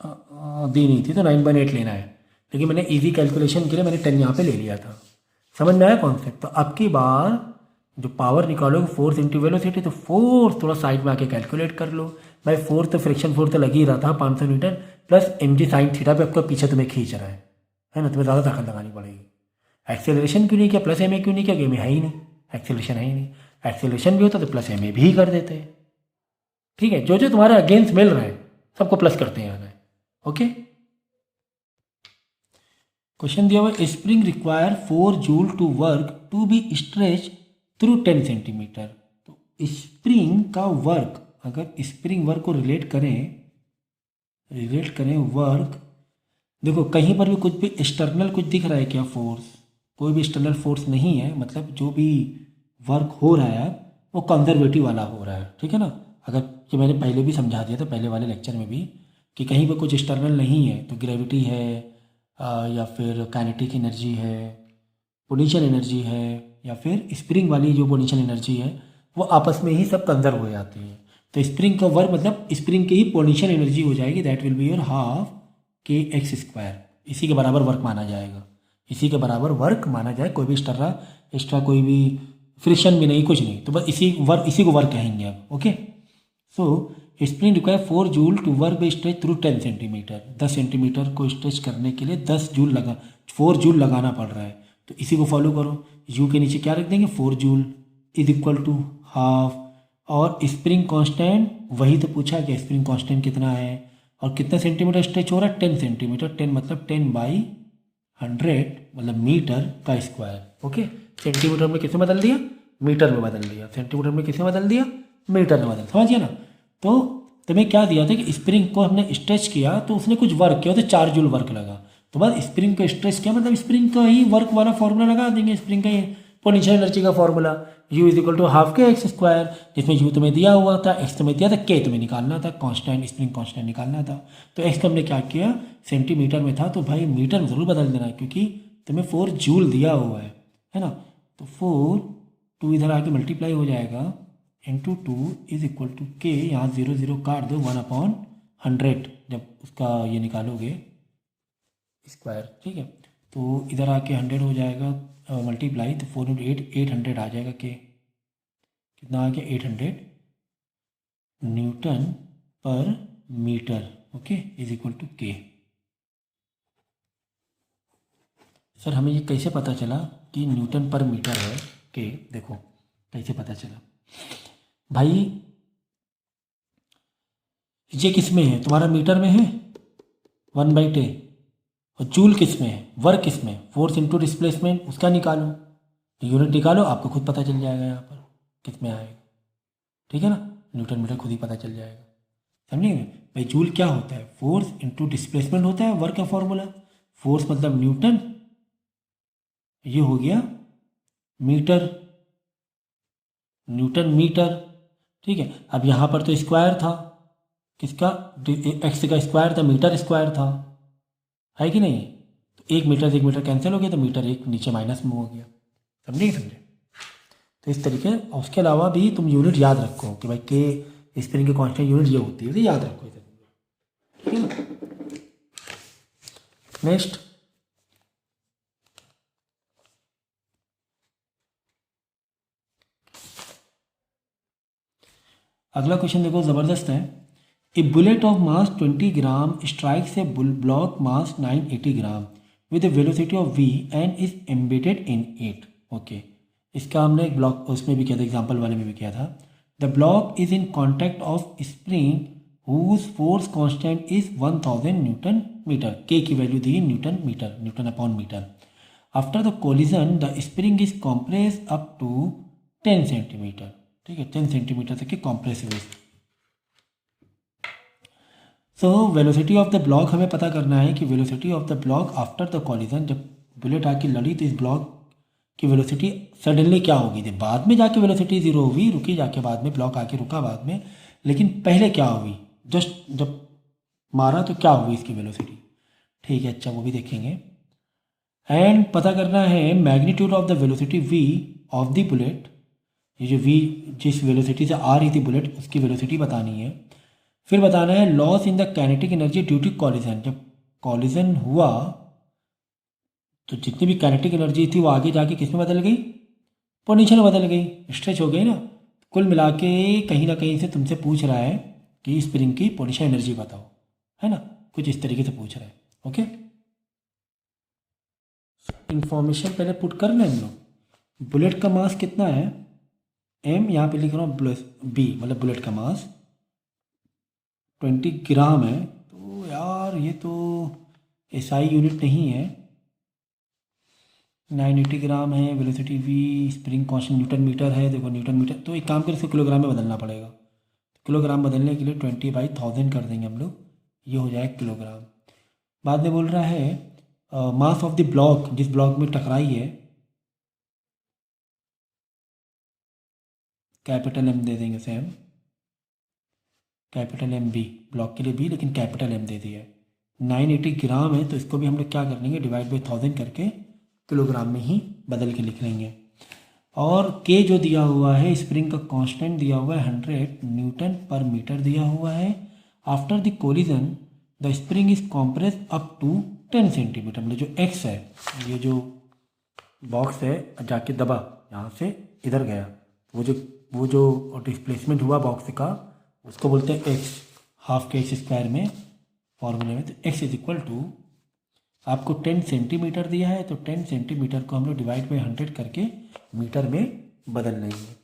नहीं थी तो 9.8 लेना है, लेकिन मैंने इजी कैलकुलेशन के लिए मैंने 10 यहाँ पे ले लिया था, समझ में आया कॉन्सेप्ट। तो अब की बार जो पावर निकालोगे फोर्स इंटू वेलोसिटी, तो फोर्स थोड़ा साइड में आके कैलकुलेट कर लो भाई, फोर्स तो फ्रिक्शन फोर्स तो लग ही रहा था 500 newton, plus m g sine theta पे आपका पीछे तुम्हें खींच रहा है ना, तुम्हें ज़्यादा ताकत लगानी पड़ेगी। एक्सेलरेशन क्यों नहीं किया, प्लस एम ए क्यों नहीं किया, गेम में है ही नहीं, एक्सेलरेशन है ही नहीं, एक्सेलरेशन भी होता तो प्लस एम ए भी कर देते हैं, ठीक है। जो जो तुम्हारे अगेंस्ट मिल रहा है सबको प्लस करते हैं आना है, ओके। क्वेश्चन दिया हुआ spring require 4 joule to work to be stretch through 10 centimeter. तो स्प्रिंग का वर्क, अगर स्प्रिंग वर्क को रिलेट करें वर्क, देखो कहीं पर भी कुछ भी एक्सटर्नल कुछ दिख रहा है क्या? फोर्स, कोई भी एक्सटर्नल फोर्स नहीं है, मतलब जो भी वर्क हो रहा है वो कंजर्वेटिव वाला हो रहा है, ठीक है ना। अगर ये मैंने पहले भी समझा दिया था पहले वाले लेक्चर में भी कि कहीं पर कुछ एक्सटर्नल नहीं है तो ग्रेविटी है या फिर काइनेटिक एनर्जी है, पोटेंशियल एनर्जी है, या फिर स्प्रिंग वाली जो पोटेंशियल एनर्जी है वो आपस में ही सब कंजर्व हो जाती है। तो स्प्रिंग का वर्क मतलब स्प्रिंग की ही पोटेंशियल एनर्जी हो जाएगी, that will be your half k x square. इसी के बराबर वर्क माना जाएगा, इसी के बराबर वर्क माना जाए, कोई भी एक्स्ट्रा कोई भी फ्रिक्शन भी नहीं, कुछ नहीं, तो बस इसी को वर्क कहेंगे अब। Okay, so spring require 4 joule to work by stretch through 10 centimeter. 10 centimeter को स्ट्रेच करने के लिए 4 जूल लगाना पड़ रहा है। तो इसी को फॉलो करो, यू के नीचे क्या रख देंगे 4 joule is equal to half, और स्प्रिंग कांस्टेंट वही तो पूछा कि स्प्रिंग कांस्टेंट कितना है और कितने सेंटीमीटर स्ट्रेच हो रहा है 10 सेंटीमीटर। 10 मतलब 10/100 मतलब मीटर का स्क्वायर। ओके, सेंटीमीटर में किसे बदल दिया? मीटर में बदल दिया। सेंटीमीटर में किसे बदल दिया? मीटर में बदल, समझिए ना। तो तुम्हें क्या दिया था कि स्प्रिंग को हमने स्ट्रेच किया तो उसने कुछ वर्क किया तो 4 जूल वर्क लगा। तो बस स्प्रिंग को स्ट्रेच किया मतलब स्प्रिंग का ही वर्क वाला फॉर्मूला लगा देंगे, स्प्रिंग का ही पोटेंशियल एनर्जी का formula U is equal to half k x square, जिसमें U तुम्हें दिया हुआ था, एक्स तुम्हें दिया था, के तुम्हें निकालना था, कांस्टेंट स्प्रिंग कांस्टेंट निकालना था। तो एक्स को हमने क्या किया, सेंटीमीटर में था तो भाई मीटर में ज़रूर बदल देना क्योंकि तुम्हें 4 जूल दिया हुआ है ना। तो 4 2 इधर आके मल्टीप्लाई हो जाएगा इंटू 2 इज इक्वल टू के, यहाँ 0 0 काट दो 1/100 जब उसका ये निकालोगे स्क्वायर, ठीक है। तो इधर आके 100 हो जाएगा मल्टीप्लाई, तो 4 इंटू 8 800 आ जाएगा के, कितना आ गया 800 newton per meter. Okay, is equal to k. Sir हमें ये कैसे पता चला कि न्यूटन पर मीटर है के? देखो कैसे पता चला भाई, ये किस में है? तुम्हारा मीटर में है 1/10, और जूल किस में है? वर्क किस में? फोर्स इंटू डिस्प्लेसमेंट, उसका निकालो, यूनिट निकालो, आपको खुद पता चल जाएगा यहाँ पर किस में आएगा, ठीक है ना। न्यूटन मीटर खुद ही पता चल जाएगा, समझेंगे भाई। जूल क्या होता है? फोर्स इंटू डिस्प्लेसमेंट होता है, वर्क का फॉर्मूला। फोर्स मतलब न्यूटन, ये हो गया मीटर, न्यूटन मीटर, ठीक है। अब यहाँ पर तो स्क्वायर था, किसका? एक्स का स्क्वायर था, मीटर स्क्वायर था, है कि नहीं। तो 1 मीटर से 1 मीटर कैंसिल हो गया, तो मीटर 1 नीचे माइनस में हो गया, समझे समझे। तो इस तरीके, उसके अलावा भी तुम यूनिट याद रखो कि भाई के स्प्रिंग की कांस्टेंट यूनिट ये होती है, तो याद रखो इसे, ठीक है ना। नेक्स्ट, अगला क्वेश्चन देखो, ज़बरदस्त है। A bullet of mass 20 gram strikes a block mass 980 gram with a velocity of v and is embedded in it. Okay, इसका हमने एक ब्लॉक उसमें भी किया था, एग्जाम्पल वाले में भी किया था। The block is in contact of spring whose force constant is 1000 newton meter, k की वैल्यू दी newton meter, newton upon meter. After the collision the spring is compress up to 10 centimeter, ठीक है, 10 centimeter तक की compress हुई। So velocity of the block हमें पता करना है कि velocity of the block after the collision, जब बुलेट आके लड़ी तो इस ब्लॉक की वेलोसिटी सडनली क्या होगी थी, बाद में जाके वेलोसिटी 0 हुई, रुकी जाके बाद में, ब्लॉक आके रुका बाद में, लेकिन पहले क्या हुई, जस्ट जब मारा तो क्या हुई इसकी वेलोसिटी, ठीक है। अच्छा, वो भी देखेंगे। एंड पता करना है magnitude of the velocity v of the bullet, ये जो v जिस वेलोसिटी से आ रही थी बुलेट उसकी वेलोसिटी बतानी है। फिर बताना है loss in the kinetic energy due to collision, जब कॉलिजन हुआ तो जितनी भी काइनेटिक एनर्जी थी वो आगे जाके किस में बदल गई? पोटेंशियल में बदल गई, स्ट्रेच हो गई ना। कुल मिला के कहीं ना कहीं से तुमसे पूछ रहा है कि स्प्रिंग की पोटेंशियल एनर्जी बताओ, है ना, कुछ इस तरीके से पूछ रहा है। ओके, इंफॉर्मेशन पहले पुट कर लें हम लोग। बुलेट का मास कितना है? m, यहाँ पे लिख रहा हूँ प्लस b, मतलब बुलेट का मास 20 ग्राम है। तो यार ये तो SI यूनिट नहीं है, 980 ग्राम है, velocity v, spring constant newton meter है, देखो न्यूटन मीटर, तो एक काम करें इसको किलोग्राम में बदलना पड़ेगा। किलोग्राम बदलने के लिए 20/1000 कर देंगे हम लोग, ये हो जाएगा किलोग्राम। बाद में बोल रहा है मास ऑफ द ब्लॉक, जिस ब्लॉक में टकराई है, कैपिटल एम दे देंगे इसे हम, कैपिटल एम बी, ब्लॉक के लिए बी लेकिन कैपिटल एम दे दिया है। 980 ग्राम है तो इसको भी हम लोग क्या कर लेंगे, डिवाइड बाई 1000 करके किलोग्राम में ही बदल के लिख लेंगे। और के जो दिया हुआ है, स्प्रिंग का कांस्टेंट दिया हुआ है 100 न्यूटन पर मीटर दिया हुआ है। After the collision the spring is compress up to 10 centimeter, मतलब जो एक्स है, ये जो बॉक्स है जाके दबा यहाँ से इधर गया, वो जो डिस्प्लेसमेंट हुआ बॉक्स का उसको बोलते हैं x, half k x square में फॉर्मूले में। तो एक्स इज इक्वल टू, आपको 10 सेंटीमीटर दिया है तो 10 सेंटीमीटर को हम लोग डिवाइड बाई 100 करके मीटर में बदल लेंगे।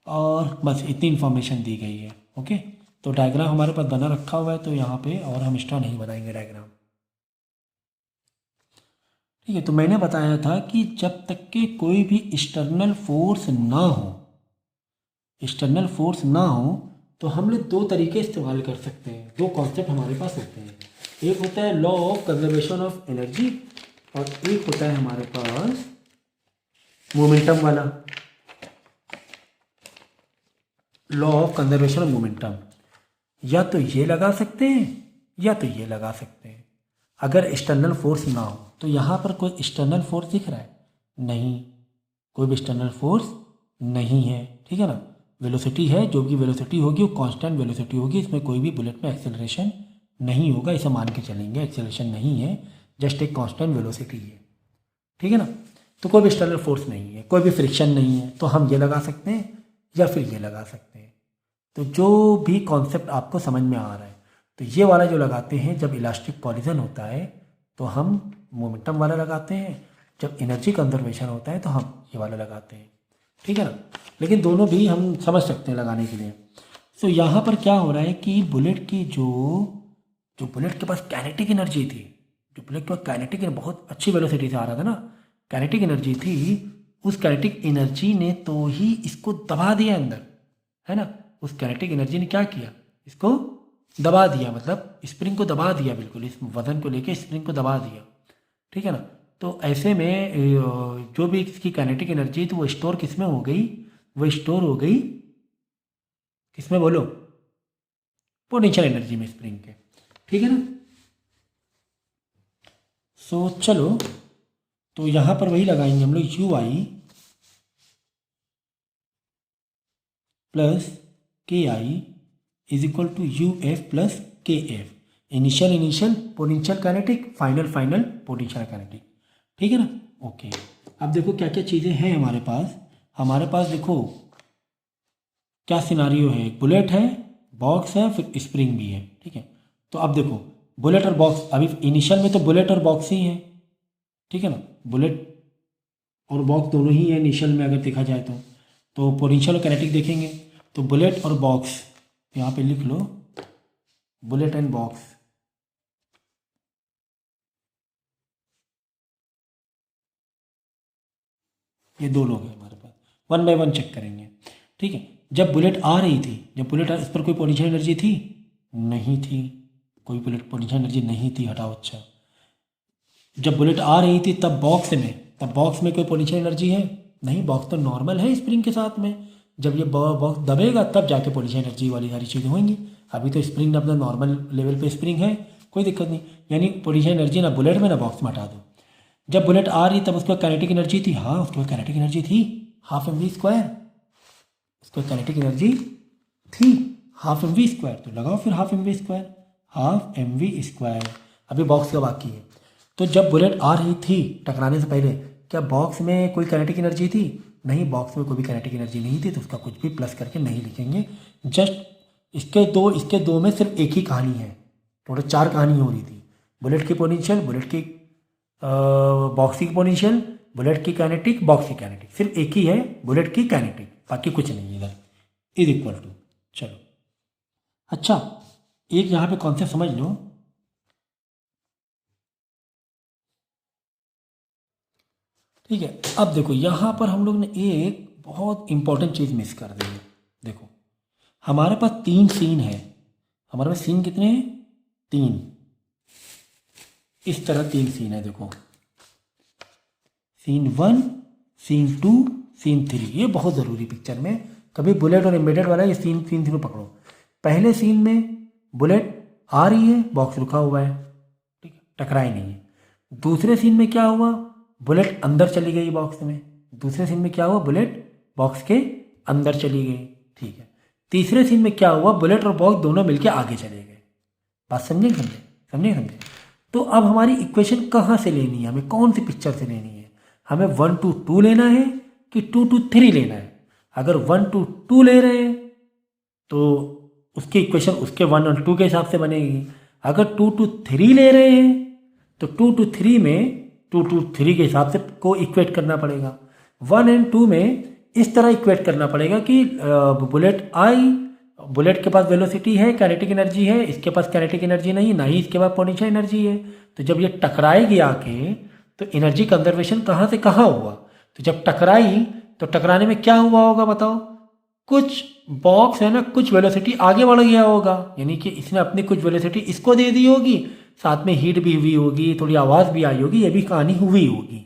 और बस इतनी इन्फॉर्मेशन दी गई है। ओके, तो डायग्राम हमारे पास बना रखा हुआ है, तो यहाँ पे और हम एक्स्ट्रा नहीं बनाएंगे डायग्राम। ठीक है, तो मैंने बताया था कि जब तक के कोई भी एक्सटर्नल फोर्स ना हो, एक्सटर्नल फोर्स ना हो, तो हम लोग दो तरीके इस्तेमाल कर सकते हैं, दो कॉन्सेप्ट हमारे पास होते हैं। एक होता है law of conservation of energy और एक होता है हमारे पास मोमेंटम वाला, law of conservation of momentum. या तो ये लगा सकते हैं या तो ये लगा सकते हैं, अगर एक्सटर्नल फोर्स ना हो। तो यहाँ पर कोई एक्सटर्नल फोर्स दिख रहा है? नहीं, कोई भी एक्सटर्नल फोर्स नहीं है। ठीक है ना, वेलोसिटी है, जो भी वेलोसिटी होगी वो कांस्टेंट वेलोसिटी होगी, इसमें कोई भी बुलेट में एक्सेलरेशन नहीं होगा, इसे मान के चलेंगे, एक्सेलरेशन नहीं है, जस्ट एक कांस्टेंट वेलोसिटी है। ठीक है ना, तो कोई भी एक्सटर्नल फोर्स नहीं है, कोई भी फ्रिक्शन नहीं है, तो हम ये लगा सकते हैं या फिर ये लगा सकते हैं। तो जो भी कॉन्सेप्ट आपको समझ में आ रहा है, तो ये वाला जो लगाते हैं जब इलास्टिक कॉलिजन होता है तो हम मोमेंटम वाला लगाते हैं, जब एनर्जी कंजर्वेशन होता है तो हम ये वाला लगाते हैं। ठीक है ना, लेकिन दोनों भी हम समझ सकते हैं लगाने के लिए। तो यहाँ पर क्या हो रहा है कि बुलेट की जो बुलेट के पास काइनेटिक एनर्जी थी, जो बुलेट के पास काइनेटिक बहुत अच्छी वेलोसिटी से आ रहा था ना, काइनेटिक एनर्जी थी, उस काइनेटिक एनर्जी ने तो ही इसको दबा दिया अंदर, है ना। उस काइनेटिक एनर्जी ने क्या किया, इसको दबा दिया, मतलब स्प्रिंग को दबा दिया, बिल्कुल इस वजन को लेके स्प्रिंग को दबा दिया। ठीक है ना, तो ऐसे में जो भी इसकी काइनेटिक एनर्जी थी वो स्टोर किस में हो गई, वो स्टोर हो गई किसमें बोलो, पोटेंशियल एनर्जी में, स्प्रिंग के। ठीक है ना, सो चलो, तो यहाँ पर वही लगाएंगे हम लोग, you I plus K I is equal to U F plus K F, initial potential kinetic, final potential kinetic. ठीक है ना, ओके। अब देखो क्या क्या चीज़ें हैं हमारे पास देखो क्या सिनारियो है, बुलेट है, बॉक्स है, फिर स्प्रिंग भी है। ठीक है, तो अब देखो बुलेट और बॉक्स, अभी इनिशियल में तो बुलेट और बॉक्स ही है। ठीक है ना, बुलेट और बॉक्स दोनों ही है इनिशियल में, अगर देखा जाए तो पोटेंशियल और काइनेटिक देखेंगे तो बुलेट और बॉक्स, यहाँ पे लिख लो बुलेट एंड बॉक्स, ये दो लोग हैं हमारे पास, वन बाय वन चेक करेंगे। ठीक है, जब बुलेट आ रही थी, इस पर कोई पोटेंशियल एनर्जी थी? नहीं थी, कोई बुलेट पोटेंशियल एनर्जी नहीं थी, हटाओ। अच्छा, जब बुलेट आ रही थी तब बॉक्स में कोई पोटेंशियल एनर्जी है? नहीं, बॉक्स तो नॉर्मल है स्प्रिंग के साथ में, जब ये बॉक्स दबेगा तब जाके पोटेंशियल एनर्जी वाली सारी चीज़ें होंगी। अभी तो स्प्रिंग अपना नॉर्मल लेवल पे स्प्रिंग है, कोई दिक्कत नहीं, यानी पोटेंशियल एनर्जी ना बुलेट में ना बॉक्स में, हटा दो। जब बुलेट आ रही तब उसके काइनेटिक एनर्जी थी, हाँ उसके पास काइनेटिक एनर्जी थी, हाफ एम वी स्क्वायर, उसको काइनेटिक एनर्जी थी हाफ एम वी स्क्वायर, तो लगाओ फिर half m v square, half m v square. अभी बॉक्स का बाकी है, तो जब बुलेट आ रही थी टकराने से पहले, क्या बॉक्स में कोई काइनेटिक एनर्जी थी? नहीं, बॉक्स में कोई भी काइनेटिक एनर्जी नहीं थी, तो उसका कुछ भी प्लस करके नहीं लिखेंगे। जस्ट इसके दो में सिर्फ एक ही कहानी है, टोटल 4 कहानी हो रही थी, बुलेट की पोटेंशियल, बुलेट की बॉक्स की पोटेंशियल, बुलेट की काइनेटिक, बॉक्स की काइनेटिक, सिर्फ एक ही है बुलेट की काइनेटिक, बाकी कुछ नहीं इधर, इज इक्वल टू। चलो अच्छा, एक यहाँ पे कॉन्सेप्ट समझ लो, ठीक है। अब देखो यहाँ पर हम लोग ने एक बहुत इंपॉर्टेंट चीज़ मिस कर दी है। देखो हमारे पास 3 सीन है, हमारे पास सीन कितने हैं? 3। इस तरह 3 सीन है। देखो सीन 1, सीन 2, सीन 3। ये बहुत ज़रूरी पिक्चर में, कभी बुलेट और एम्बेडेड वाला ये सीन तीनों पकड़ो। पहले सीन में बुलेट आ रही है, बॉक्स रुका हुआ है, ठीक है, टकराई नहीं है। दूसरे सीन में क्या हुआ? बुलेट अंदर चली गई बॉक्स में। दूसरे सीन में क्या हुआ? बुलेट बॉक्स के अंदर चली गई, ठीक है। तीसरे सीन में क्या हुआ? बुलेट और बॉक्स दोनों मिलकर आगे चले गए। बात समझे? समझे? तो अब हमारी इक्वेशन कहाँ से लेनी है, हमें कौन सी पिक्चर से लेनी है? हमें 1 to 2 लेना है कि 2 to 3 लेना है? अगर 1 to 2 ले रहे हैं तो उसकी इक्वेशन उसके 1 और 2 के हिसाब से बनेगी। अगर 2 to 3 ले रहे हैं तो 2 to 3 में 2 to 3 के हिसाब से को इक्वेट करना पड़ेगा। 1 and 2 में इस तरह इक्वेट करना पड़ेगा कि बुलेट आई, बुलेट के पास वेलोसिटी है, काइनेटिक एनर्जी है, इसके पास काइनेटिक एनर्जी नहीं, ना ही इसके पास पोटेंशियल एनर्जी है। तो जब ये टकराएगी आके तो एनर्जी कंजर्वेशन कहाँ से कहाँ हुआ? तो जब टकराई तो टकराने में क्या हुआ होगा बताओ? कुछ बॉक्स है ना, कुछ वेलोसिटी आगे बढ़ गया होगा, यानी कि इसने अपनी कुछ वेलोसिटी इसको दे दी होगी, साथ में हीट भी हुई होगी, थोड़ी आवाज़ भी आई होगी, ये भी कहानी हुई होगी,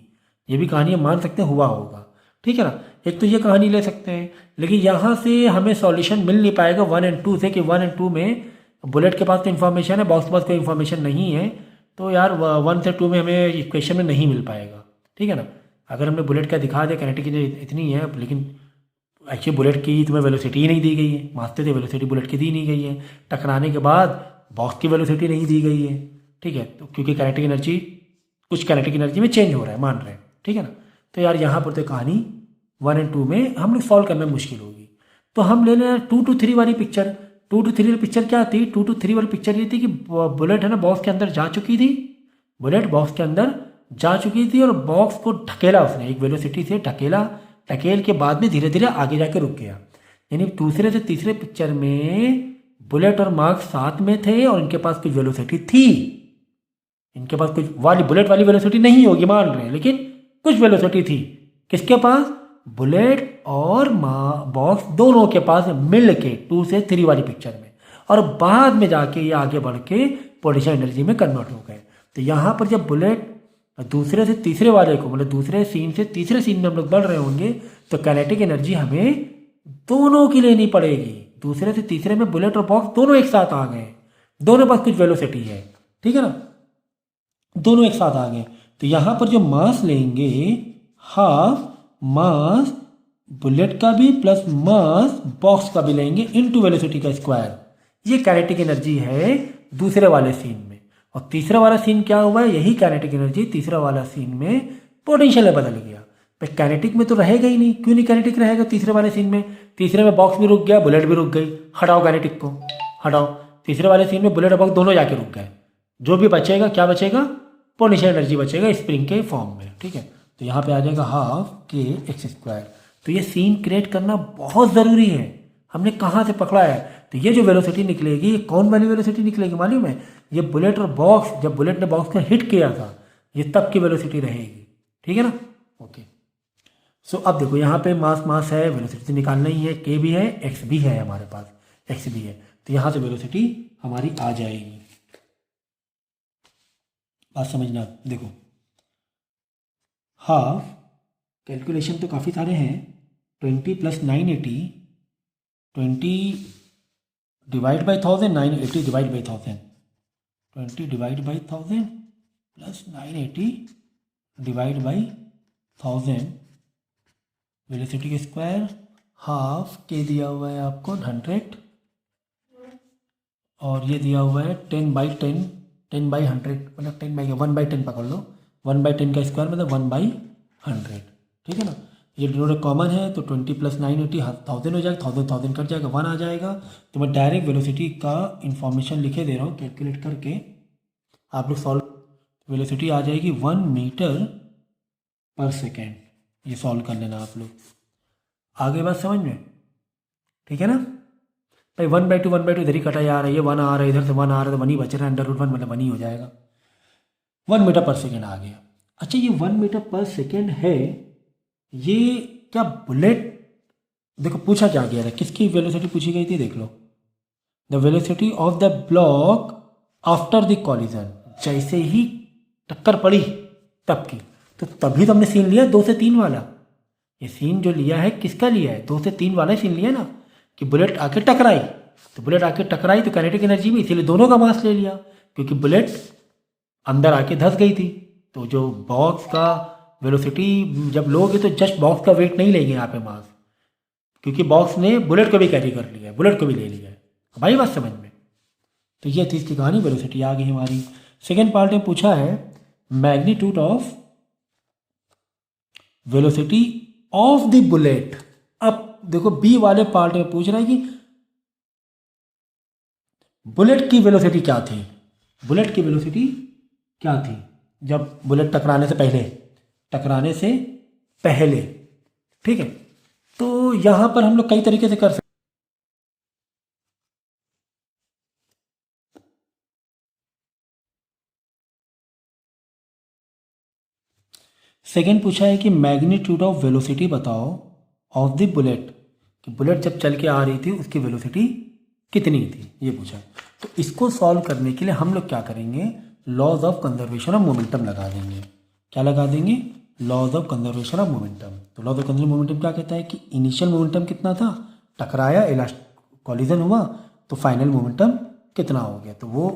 ये भी कहानी हम मान सकते हैं हुआ होगा, ठीक है ना। एक तो ये कहानी ले सकते हैं, लेकिन यहाँ से हमें सॉल्यूशन मिल नहीं पाएगा 1 and 2 से कि 1 and 2 में बुलेट के पास तो इन्फॉर्मेशन है, बॉक्स के पास कोई इन्फॉर्मेशन नहीं है। तो यार 1 से 2 में हमें इक्वेशन में नहीं मिल पाएगा, ठीक है ना। अगर हमने बुलेट का दिखा दिया काइनेटिक इतनी है, लेकिन एक्चुअली बुलेट की तुम्हें वेलोसिटी ही नहीं दी गई है, मानते थे वेलोसिटी बुलेट की दी नहीं गई है, टकराने के बाद बॉक्स की वेलोसिटी नहीं दी गई है, ठीक है। तो क्योंकि काइनेटिक एनर्जी कुछ काइनेटिक एनर्जी में चेंज हो रहा है, मान रहे हैं, ठीक है ना। तो यार यहाँ पर तो कहानी 1 and 2 में हम लोग सॉल्व करना मुश्किल होगी। तो हम ले लें 2 to 3 वाली पिक्चर। 2 to 3 वाली पिक्चर क्या थी? 2 to 3 वाली पिक्चर ये थी कि बुलेट है ना बॉक्स के अंदर जा चुकी थी, बुलेट बॉक्स के अंदर जा चुकी थी और बॉक्स को ढकेला उसने, एक वेलोसिटी से ढकेला, ढकेल के बाद में धीरे धीरे आगे जाके रुक गया। यानी दूसरे से तीसरे पिक्चर में बुलेट और मार्क्स साथ में थे और इनके पास कुछ वेलोसिटी थी, इनके पास कुछ वाली बुलेट वाली वेलोसिटी नहीं होगी मान रहे हैं, लेकिन कुछ वेलोसिटी थी किसके पास? बुलेट और बॉक्स दोनों के पास मिल के 2 से 3 वाली पिक्चर में, और बाद में जाके ये आगे बढ़ के पोटेंशियल एनर्जी में कन्वर्ट हो गए। तो यहाँ पर जब बुलेट दूसरे से तीसरे वाले को, मतलब दूसरे सीन से तीसरे सीन में हम लोग बढ़ रहे होंगे, तो काइनेटिक एनर्जी हमें दोनों की लेनी पड़ेगी। दूसरे से तीसरे में बुलेट और बॉक्स दोनों एक साथ आ गए, दोनों पास कुछ वेलोसिटी है, ठीक है ना, दोनों एक साथ आ गए। तो यहाँ पर जो मास लेंगे, हाफ मास बुलेट का भी प्लस मास बॉक्स का भी लेंगे इनटू वेलोसिटी का स्क्वायर। ये काइनेटिक एनर्जी है दूसरे वाले सीन में। और तीसरा वाला सीन क्या हुआ है? यही काइनेटिक एनर्जी तीसरा वाला सीन में पोटेंशियल में बदल गया। भाई काइनेटिक में तो रहेगा ही नहीं, क्यों नहीं काइनेटिक रहेगा तीसरे वाले सीन में? तीसरे में बॉक्स भी रुक गया, बुलेट भी रुक गई, हटाओ काइनेटिक को, हटाओ। तीसरे वाले सीन में बुलेट और बॉक्स दोनों जाके रुक गए, जो भी बचेगा क्या बचेगा? पोटेंशियल एनर्जी बचेगा स्प्रिंग के फॉर्म में, ठीक है। तो यहाँ पे आ जाएगा हाफ के एक्स स्क्वायर। तो ये सीन क्रिएट करना बहुत ज़रूरी है। हमने कहाँ से पकड़ा है? तो ये जो वेलोसिटी निकलेगी, ये कौन वाली वेलोसिटी निकलेगी मालूम है? ये बुलेट और बॉक्स, जब बुलेट ने बॉक्स को हिट किया था, ये तब की वेलोसिटी रहेगी, ठीक है ना। ओके, सो अब देखो यहाँ पे मास है, वेलोसिटी निकालना ही है, के भी है, एक्स भी है, हमारे पास एक्स भी है। तो यहाँ से वेलोसिटी हमारी आ जाएगी। बात समझना, देखो हाफ कैलकुलेशन तो काफ़ी सारे हैं। 20 + 980, 20 divide by 1000, 980 divide by 1000, 20 divide by 1000 plus 980 divide by 1000, velocity के स्क्वायर हाफ के दिया हुआ है आपको 100, और ये दिया हुआ है 10/10, 10/100 मतलब 1/10 पकड़ लो, 1/10 का स्क्वायर मतलब 1/100, ठीक है ना। ये दोनों कॉमन है तो 20 + 980 1000 हो जाएगा, 1000 कट जाएगा, 1 आ जाएगा। तो मैं डायरेक्ट वेलोसिटी का इंफॉर्मेशन लिखे दे रहा हूँ कैलकुलेट करके, आप लोग सॉल्व, वेलोसिटी आ जाएगी 1 मीटर/सेकेंड। ये सॉल्व कर लेना आप लोग, आगे बात समझ में, ठीक है ना भाई। 1/2 1/2 इधर ही कटा जा रहा है, ये 1 आ रहा है, इधर से 1 आ रहा है, तो 1 ही बच रहा है, √1 मतलब 1 ही हो जाएगा। 1 मीटर/सेकेंड आ गया। अच्छा, ये 1 मीटर पर सेकेंड है, ये क्या बुलेट, देखो पूछा क्या गया था, किसकी वेलोसिटी पूछी गई थी, देख लो। The velocity of the block after the collision, जैसे ही टक्कर पड़ी तब की। तो तभी तो हमने सीन लिया 2 से 3 वाला। ये सीन जो लिया है किसका लिया है, 2 से 3 वाला सीन लिया ना, कि बुलेट आके टकराई। तो बुलेट आके टकराई तो काइनेटिक एनर्जी भी, इसीलिए दोनों का मास ले लिया, क्योंकि बुलेट अंदर आके धंस गई थी। तो जो बॉक्स का वेलोसिटी जब लोगे तो जस्ट बॉक्स का वेट नहीं लेंगे यहाँ पे मास, क्योंकि बॉक्स ने बुलेट को भी कैरी कर लिया है, बुलेट को भी ले लिया है। भाई बात समझ में। तो ये थी इसकी कहानी, वेलोसिटी आ गई हमारी। सेकेंड पार्ट में पूछा है magnitude of velocity of the bullet. अब देखो बी वाले पार्ट में पूछ रहा है कि बुलेट की वेलोसिटी क्या थी, बुलेट की वेलोसिटी क्या थी जब बुलेट टकराने से पहले, टकराने से पहले। ठीक है, तो यहां पर हम लोग कई तरीके से कर सकते। सेकेंड पूछा है कि मैग्नीट्यूड ऑफ वेलोसिटी बताओ ऑफ द बुलेट, कि बुलेट जब चल के आ रही थी उसकी वेलोसिटी कितनी थी, ये पूछा है। तो इसको सॉल्व करने के लिए हम लोग क्या करेंगे, laws of conservation of momentum लगा देंगे। क्या लगा देंगे, laws of conservation of momentum. तो लॉज ऑफ कंजर्वेशन मोमेंटम क्या कहता है कि इनिशियल मोमेंटम कितना था, टकराया, कॉलिजन हुआ, तो फाइनल मोमेंटम कितना हो गया। तो वो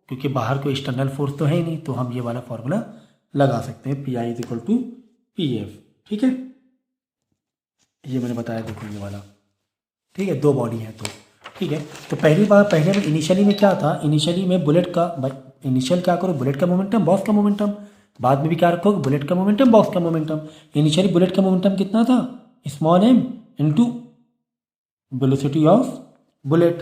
क्योंकि बाहर कोई एक्सटर्नल फोर्स तो है ही नहीं, तो हम ये वाला फॉर्मूला लगा सकते हैं, p I is equal to p f. ठीक है, ये मैंने बताया, देखो ये वाला। ठीक है, 2 बॉडी है तो ठीक है। तो पहली बार पहले में इनिशियली में क्या था, इनिशियली में बुलेट का, इनिशियल क्या करो, बुलेट का मोमेंटम, बॉक्स का मोमेंटम। बाद में भी क्या रखोगे, बुलेट का मोमेंटम, बॉक्स का मोमेंटम। इनिशियली बुलेट का मोमेंटम कितना था, small M into velocity of bullet,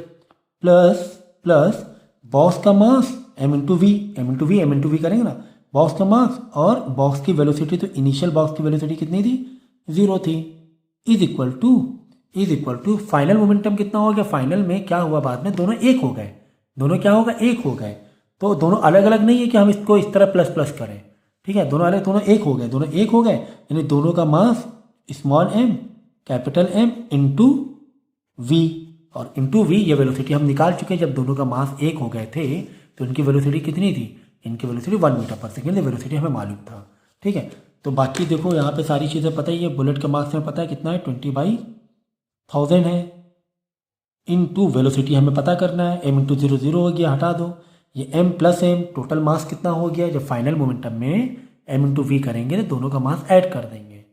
plus plus box का mass M into V, M into V, M into we करेंगे ना, बॉक्स का मास और बॉक्स की वेलोसिटी। तो इनिशियल बॉक्स की वेलोसिटी कितनी थी, 0 थी, is equal to final momentum कितना हो गया। फाइनल में क्या हुआ, बाद में दोनों एक हो गए, दोनों क्या हो गए, एक हो गए। तो दोनों अलग अलग नहीं है कि हम इसको इस तरह प्लस प्लस करें। ठीक है, दोनों अलग, दोनों एक हो गए, दोनों एक हो गए, यानी दोनों का mass small m capital M into v, और इंटू वी ये वेलोसिटी हम निकाल चुके हैं। जब दोनों का मास एक हो गए थे तो इनकी वेलोसिटी कितनी थी, इनकी वेलोसिटी 1 मीटर पर सेकेंड वेलोसिटी हमें मालूम था। ठीक है, तो बाकी देखो यहाँ पे सारी चीज़ें पता ही है। बुलेट का मास हमें पता है कितना है, 20/1000 है, इंटू वेलोसिटी हमें पता करना है, m इंटू 0 0 हो गया, हटा दो, ये m plus M, total mass कितना हो गया। जब फाइनल मोमेंटम में m इंटू वी करेंगे तो दोनों का मास ऐड कर देंगे,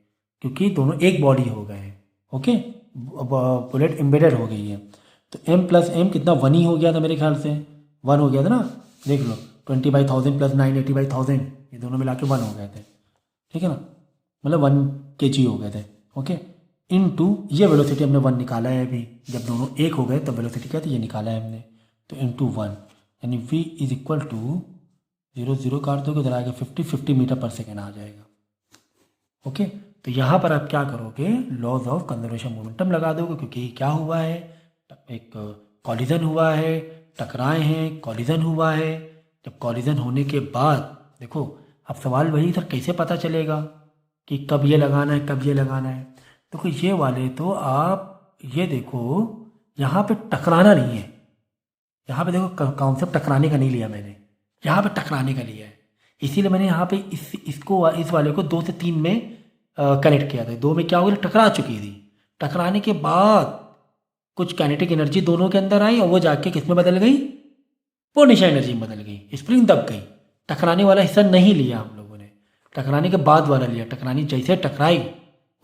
क्योंकि दोनों एक बॉडी हो गए हैं। ओके, बुलेट एम्बेडेड हो गई है। तो m प्लस एम कितना, 1 ही हो गया था मेरे ख्याल से, 1 हो गया था ना, देख लो 20/1000 प्लस 980/1000, ये दोनों मिला के 1 हो गए थे। ठीक है ना, मतलब 1 kg हो गए थे। ओके, इनटू ये वेलोसिटी हमने 1 निकाला है अभी, जब दोनों एक हो गए तब वेलोसिटी क्या थी, ये निकाला है हमने। तो इंटू 1 यानी v इज इक्वल टू 0 0 काट दोगे, उधर आएगा 50 मीटर पर सेकेंड आ जाएगा। ओके, तो यहाँ पर आप क्या करोगे, लॉज ऑफ कंजर्वेशन मोमेंटम लगा दोगे, क्योंकि क्या हुआ है, एक कॉलिजन हुआ है, टकराए हैं, कॉलिजन हुआ है। जब कॉलिजन होने के बाद देखो, अब सवाल वही सर कैसे पता चलेगा कि कब ये लगाना है, कब ये लगाना है। देखो ये वाले तो आप ये देखो, यहाँ पे टकराना नहीं है, यहाँ पे देखो कॉन्सेप्ट टकराने का नहीं लिया मैंने, यहाँ पे टकराने का लिया है। इसीलिए मैंने यहाँ पे इस वाले को 2 से 3 में कनेक्ट किया था। 2 में क्या हो गया, टकरा चुकी थी, टकराने के बाद कुछ काइनेटिक एनर्जी दोनों के अंदर आई और वो जाके किस में बदल गई, पोटेंशियल एनर्जी में बदल गई, स्प्रिंग दब गई। टकराने वाला हिस्सा नहीं लिया हम लोगों ने, टकराने के बाद वाला लिया। टकरानी जैसे टकराई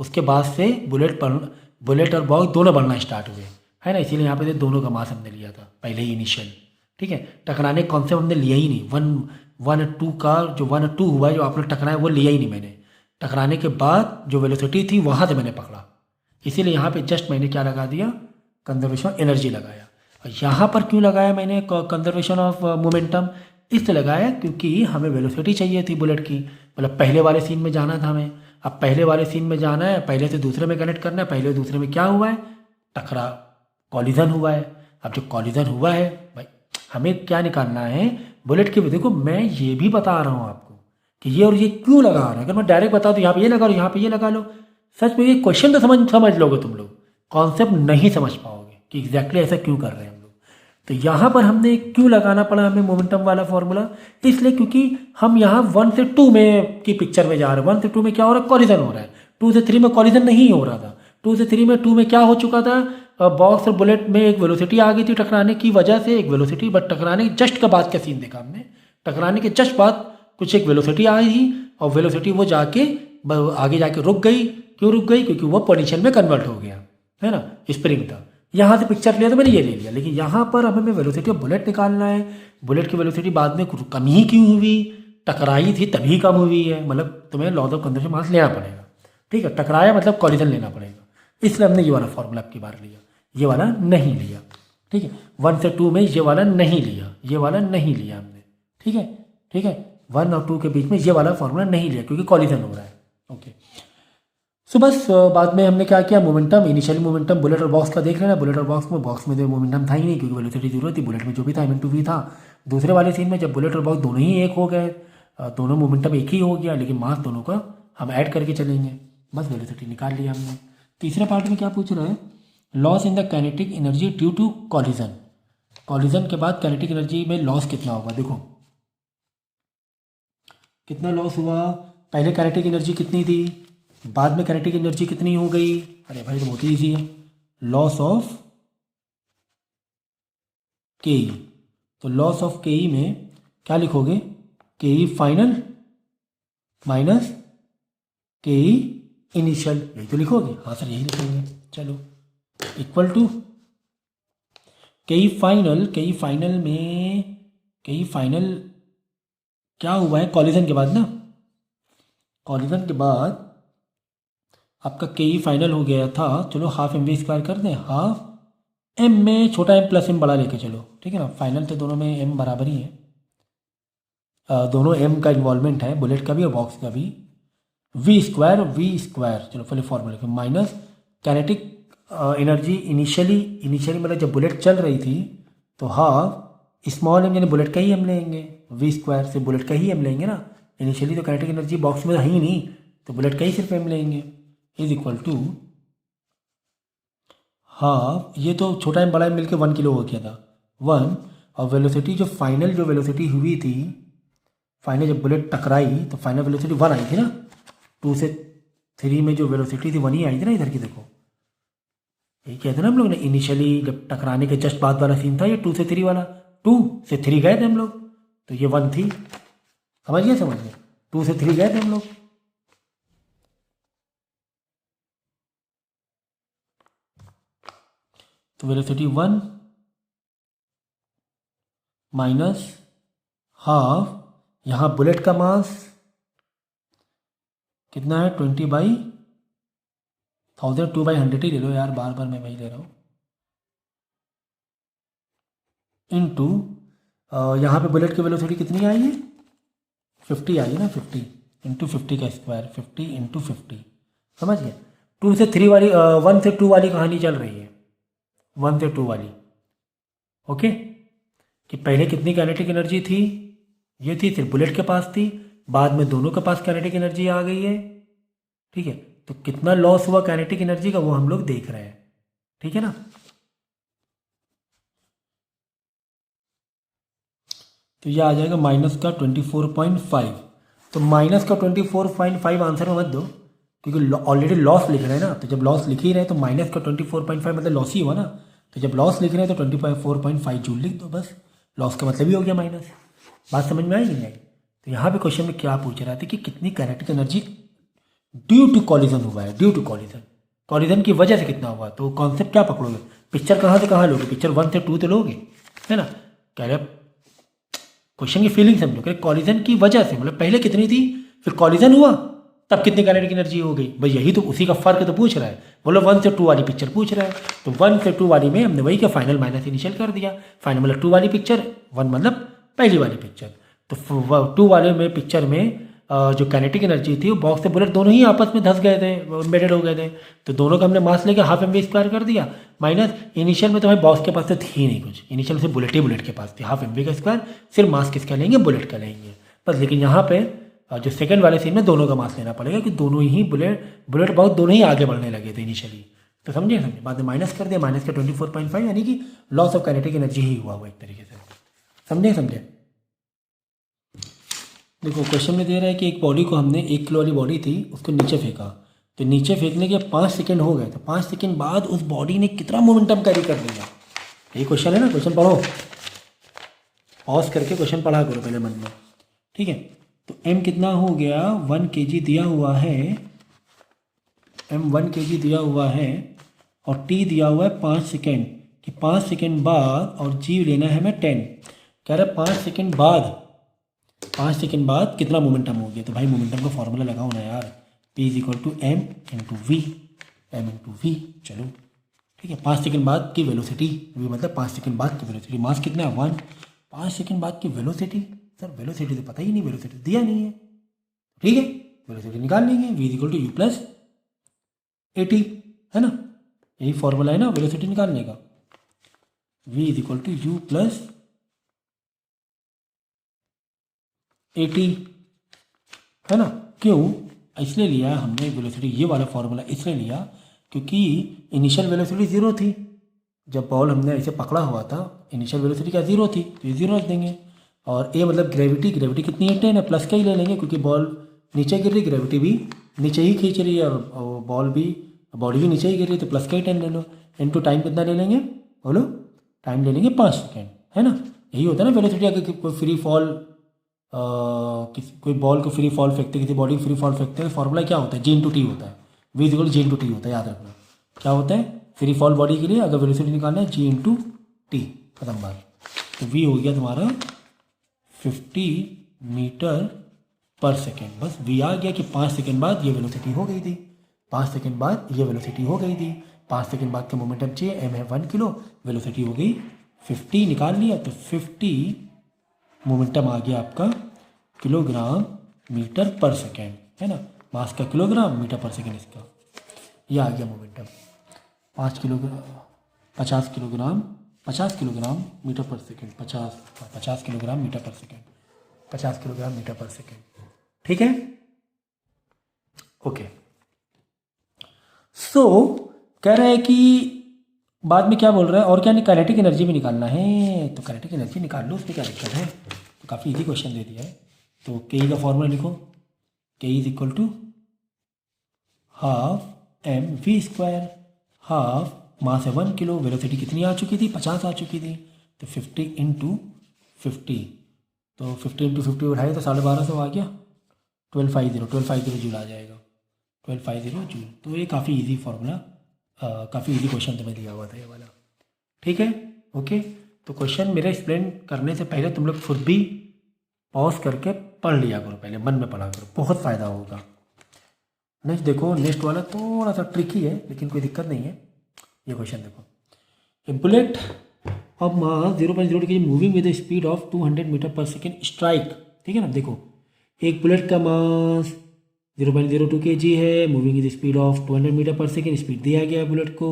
उसके बाद से बुलेट और बॉक्स दोनों बढ़ना स्टार्ट हुए, है ना। इसीलिए यहाँ पे दोनों का मास हमने लिया था पहले ही इनिशियल। ठीक है, टकराने का कॉन्सेप्ट हमने लिया ही नहीं, 1 का जो 1 और 2 हुआ है, जो आपने टकराया वो लिया ही नहीं मैंने। टकराने के बाद जो वेलोसिटी थी वहाँ से मैंने पकड़ा, इसीलिए यहाँ पे जस्ट मैंने क्या लगा दिया, कंजर्वेशन ऑफ एनर्जी लगाया। और यहाँ पर क्यों लगाया मैंने कंजर्वेशन ऑफ मोमेंटम, इसलिए लगाया क्योंकि हमें वेलोसिटी चाहिए थी बुलेट की, मतलब पहले वाले सीन में जाना था हमें। अब पहले वाले सीन में जाना है, पहले से दूसरे में कनेक्ट करना है, पहले दूसरे में क्या हुआ है, टकरा, कॉलिजन हुआ है। अब जो कॉलिजन हुआ है भाई, हमें क्या निकालना है, बुलेट की। देखो मैं ये भी बता रहा हूँ आपको कि ये और ये क्यों लगा रहा है। अगर मैं डायरेक्ट बता दूँ यहाँ पे ये लगा लो, यहाँ पे ये लगा लो, सच में ये क्वेश्चन तो समझ लोगे तुम लोग, कॉन्सेप्ट नहीं समझ पाओगे कि एग्जैक्टली ऐसा क्यों कर रहे हैं हम लोग। तो यहाँ पर हमने क्यों लगाना पड़ा हमें मोमेंटम वाला फॉर्मूला, इसलिए क्योंकि हम यहाँ 1 से 2 में की पिक्चर में जा रहे हैं। 1 से 2 में क्या हो रहा है, कॉलिजन हो रहा है। 2 से 3 में कॉलिजन नहीं हो रहा था। 2 से 3 में 2 में क्या हो चुका था, बॉक्स और बुलेट में एक वेलोसिटी आ गई थी टकराने की वजह से, एक वेलोसिटी, बट टकराने के जस्ट के बाद का सीन देखा हमने, टकराने के जस्ट बाद कुछ एक वेलोसिटी आई थी और वेलोसिटी वो जाके आगे जाके रुक गई। क्यों रुक गई, क्योंकि वो पोटेंशियल में कन्वर्ट हो गया, है ना, स्प्रिंग था। यहाँ से पिक्चर लिया तो मैंने ये ले लिया, लेकिन यहाँ पर हमें वेलोसिटी ऑफ बुलेट निकालना है। बुलेट की वेलोसिटी बाद में कम ही क्यों हुई, टकराई थी तभी कम हुई है, मतलब तुम्हें लॉज ऑफ कंजर्वेशन मास लेना पड़ेगा, ठीक है। टकराया मतलब कॉलिजन लेना पड़ेगा, इसलिए हमने ये वाला फॉर्मूला आपकी बार लिया, ये वाला नहीं लिया, ठीक है। 1 से 2 में ये वाला नहीं लिया, ये वाला नहीं लिया हमने, ठीक है, ठीक है। 1 और 2 के बीच में ये वाला फॉर्मूला नहीं लिया क्योंकि कॉलिजन हो रहा है, ओके। सो बस बाद में हमने क्या किया, मोमेंटम, इनिशियली मोमेंटम बुलेट और बॉक्स का देख लेना। बुलेट और बॉक्स में तो मोमेंटम था ही नहीं क्योंकि वेलोसिटी जरूरत थी, बुलेट में जो भी था m/v था। दूसरे वाले सीन में जब बुलेट और बॉक्स दोनों ही एक हो गए, दोनों मोमेंटम एक ही हो गया, लेकिन मास दोनों का हम ऐड करके चलेंगे, बस वेलोसिटी निकाल लिया हमने। तीसरे पार्ट में क्या पूछ रहा है, loss in the kinetic energy due to collision. Collision के बाद काइनेटिक एनर्जी में लॉस कितना होगा, देखो कितना लॉस हुआ। पहले काइनेटिक एनर्जी कितनी थी, बाद में काइनेटिक एनर्जी कितनी हो गई, अरे भाई तो बहुत ही ईजी है, लॉस ऑफ के ई। तो लॉस ऑफ के ई में क्या लिखोगे, के ई फाइनल माइनस के ई इनिशियल, यही तो लिखोगे। हाँ सर यही लिखोगे, चलो इक्वल टू के ई फाइनल। के ई फाइनल में के ई फाइनल क्या हुआ है, कॉलिजन के बाद ना, कॉलिजन के बाद आपका के ई फाइनल हो गया था, चलो हाफ एम वी स्क्वायर कर दें, हाफ एम में छोटा एम प्लस एम बड़ा लेके चलो, ठीक है ना। फाइनल तो दोनों में एम बराबर ही है, दोनों एम का इन्वॉल्वमेंट है, बुलेट का भी और बॉक्स का भी। वी स्क्वायर चलो पहले फॉर्मूले फिर माइनस काइनेटिक एनर्जी इनिशियली मतलब जब बुलेट चल रही थी तो हाफ स्मॉल एम यानी बुलेट का ही एम लेंगे, वी स्क्वायर से बुलेट का ही एम लेंगे ना। इनिशियली तो काइनेटिक एनर्जी बॉक्स में है ही नहीं, तो बुलेट का ही सिर्फ एम लेंगे, इज इक्वल टू हाफ, ये तो छोटा एम बड़ा एम मिलकर 1 किलो हो गया था, 1, और वेलोसिटी जो फाइनल जो वेलोसिटी हुई थी, फाइनल जब बुलेट टकराई तो फाइनल वेलोसिटी 1 आई थी ना। 2 से 3 में जो वेलोसिटी थी 1 ही आई थी ना, इधर की देखो, यही कहते ना हम लोग ने, इनिशियली जब टकराने के जस्ट बाद वाला सीन था ये 2 से 3 वाला, 2 से 3 गए थे हम लोग, तो ये 1 थी, समझ गए 2 से 3 गए थे हम लोग। तो वेलोसिटी 1 माइनस हाफ, यहाँ बुलेट का मास कितना है 20/1000, 2/100 ही ले लो यार, बार बार मैं वही ले रहा हूँ, इनटू यहाँ पे बुलेट की वेलोसिटी कितनी आई है 50 आई है ना, 50 इंटू 50 का स्क्वायर, 50 इंटू 50, समझ गए। 2 से 3 वाली 1 से 2 वाली कहानी चल रही है, 1 से 2 वाली, ओके, कि पहले कितनी काइनेटिक एनर्जी थी, ये थी, सिर्फ बुलेट के पास थी, बाद में दोनों के पास काइनेटिक एनर्जी आ गई है, ठीक है। तो कितना लॉस हुआ काइनेटिक एनर्जी का वो हम लोग देख रहे हैं, ठीक है ना। तो ये आ जाएगा माइनस का 24.5। तो माइनस का 24.5 आंसर में मत दो क्योंकि ऑलरेडी लॉस लिख रहे हैं ना, तो जब लॉस लिख ही रहे हैं तो माइनस का 24.5 मतलब लॉस ही हुआ ना, तो जब लॉस लिख रहे हैं तो 24.5 जूल लिख दो, बस लॉस का मतलब ही हो गया माइनस। बात समझ में आई नहीं आई। तो यहाँ पे क्वेश्चन में क्या पूछ रहा था कि कितनी kinetic energy due to collision हुआ है, ड्यू टू कॉलिजन की वजह से कितना हुआ। तो कॉन्सेप्ट क्या पकड़ोगे, पिक्चर कहाँ से कहाँ लोगे, पिक्चर 1 से 2 तो लोगे, है ना। कह रहे क्वेश्चन की फीलिंग समझो, कह कॉलिजन की वजह से, मतलब पहले कितनी थी, फिर कॉलिजन हुआ, तब कितनी काइनेटिक एनर्जी हो गई, भाई यही तो उसी का फर्क तो पूछ रहा है। बोलो 1 से 2 वाली पिक्चर पूछ रहा है, तो 1 से 2 वाली में हमने वही क्या फाइनल माइनस इनिशियल कर दिया। फाइनल मतलब 2 वाली पिक्चर, 1 मतलब पहली वाली पिक्चर। तो 2 वाले में पिक्चर में जो काइनेटिक एनर्जी थी वो बॉक्स से बुलेट दोनों ही आपस में धंस गए थे, एम्बेडेड हो गए थे, तो दोनों का हमने मास लेके हाफ एम वी स्क्वायर कर दिया, माइनस इनिशियल में तो भाई बॉक्स के पास तो थी नहीं कुछ, इनिशियल से बुलेट के पास थी, हाफ एम वी का स्क्वायर, सिर्फ मास किसका लेंगे, बुलेट का लेंगे बस। लेकिन यहाँ पे जो सेकंड वाले सीन में दोनों का मास लेना पड़ेगा कि दोनों ही बुलेट बहुत दोनों ही आगे बढ़ने लगे थे इनिशियली। तो समझे बाद में माइनस कर दिया, माइनस का 24.5 यानी कि लॉस ऑफ काइनेटिक एनर्जी ही हुआ एक तरीके से। समझे। देखो क्वेश्चन में दे रहा है कि एक बॉडी को हमने 1 किलो वाली बॉडी थी उसको नीचे फेंका, तो नीचे फेंकने के 5 सेकेंड हो गए, तो 5 सेकेंड बाद उस बॉडी ने कितना मोमेंटम कैरी कर लिया। यही क्वेश्चन है ना, क्वेश्चन पढ़ो, पॉज करके क्वेश्चन पढ़ा करो पहले मन में, ठीक है। तो m कितना हो गया 1 kg दिया हुआ है, m 1 kg दिया हुआ है और t दिया हुआ है 5 सेकेंड कि 5 सेकेंड बाद, और g लेना है मैं 10, कह रहा है 5 सेकेंड बाद कितना मोमेंटम हो गया। तो भाई मोमेंटम का फॉर्मूला लगाओ ना यार, p is equal to m into v. चलो ठीक है, 5 सेकेंड बाद की वेलोसिटी, वी मतलब 5 सेकेंड बाद की वेलोसिटी, मास कितना है 1, 5 सेकेंड बाद की वेलोसिटी, सर वेलोसिटी तो पता ही नहीं, वेलोसिटी दिया नहीं है, ठीक है, वेलोसिटी निकाल लेंगे, v is equal to u plus AT, है ना, यही फॉर्मूला है ना वेलोसिटी निकालने का, v is equal to u plus AT, है ना। क्यों इसलिए लिया हमने वेलोसिटी, ये वाला फॉर्मूला इसलिए लिया क्योंकि इनिशियल वेलोसिटी 0 थी, जब बॉल हमने ऐसे पकड़ा हुआ था इनिशियल वेलोसिटी क्या 0 थी, तो ये 0 रख देंगे। और ए मतलब ग्रेविटी कितनी है 10 है, प्लस का ही ले लेंगे क्योंकि बॉल नीचे गिर रही, ग्रेविटी भी नीचे ही खींच रही है और बॉडी भी नीचे ही गिर रही है, तो प्लस का ही 10 ले लो। इनटू टाइम कितना ले लेंगे, बोलो, टाइम ले लेंगे 5 सेकेंड, है ना। यही होता है ना वेलोसिटी, अगर कोई फ्री फॉल कोई बॉल को फ्री फॉल फेंकते, किसी बॉडी को फ्री फॉल फेंकते हैं, फॉर्मूला क्या होता है G/T होता है, V इक्वल G/T होता है, याद रखना क्या होता है फ्री फॉल बॉडी के लिए, अगर वेलोसिटी निकालना है G/T, खत्म बात। तो V हो गया तुम्हारा 50 मीटर पर सेकेंड, बस V आ गया कि 5 सेकेंड बाद ये वेलोसिटी हो गई थी, 5 सेकेंड बाद ये वेलोसिटी हो गई थी, 5 सेकेंड बाद का मोमेंटम चाहिए, m है 1 किलो, वेलोसिटी हो गई 50, निकाल लिया, तो 50 मोमेंटम आ गया आपका किलोग्राम मीटर पर सेकेंड, है ना, मास का किलोग्राम, मीटर पर सेकेंड इसका, ये आ गया मोमेंटम 50 किलोग्राम मीटर पर सेकेंड, 50 किलोग्राम मीटर पर सेकेंड, 50 किलोग्राम मीटर पर सेकेंड, ठीक है, ओके। सो कह रहा है कि बाद में क्या बोल रहा है, और क्या नहीं, काइनेटिक एनर्जी भी निकालना है, तो काइनेटिक एनर्जी निकाल लो, उसमें क्या दिक्कत है, तो काफ़ी इजी क्वेश्चन दे दिया है। तो के का फॉर्मूला लिखो, K is equal to half mv², half mass है 1 किलो, वेलोसिटी कितनी आ चुकी थी 50 आ चुकी थी, तो 50 इंटू 50, तो 50 इंटू 50 उठाए तो 1250 आ गया, 1250 जूल आ जाएगा, 1250 जूल। तो ये काफ़ी इजी फॉर्मूला, काफ़ी इजी क्वेश्चन तुम्हें दिया हुआ था ये वाला, ठीक है, ओके। तो क्वेश्चन मेरा एक्सप्लेन करने से पहले तुम लोग खुद भी पॉज करके पढ़ लिया करो, पहले मन में पढ़ा करो, बहुत फ़ायदा होगा। नेक्स्ट देखो, नेक्स्ट वाला थोड़ा सा ट्रिकी है लेकिन कोई दिक्कत नहीं है। ये क्वेश्चन देखो, a bullet of mass 0.02 kg moving with speed of 200 metre पर सेकेंड स्ट्राइक, ठीक है ना। देखो एक बुलेट का मास 0.02 kg है, moving with speed of 200 metre पर सेकेंड, स्पीड दिया गया है बुलेट को,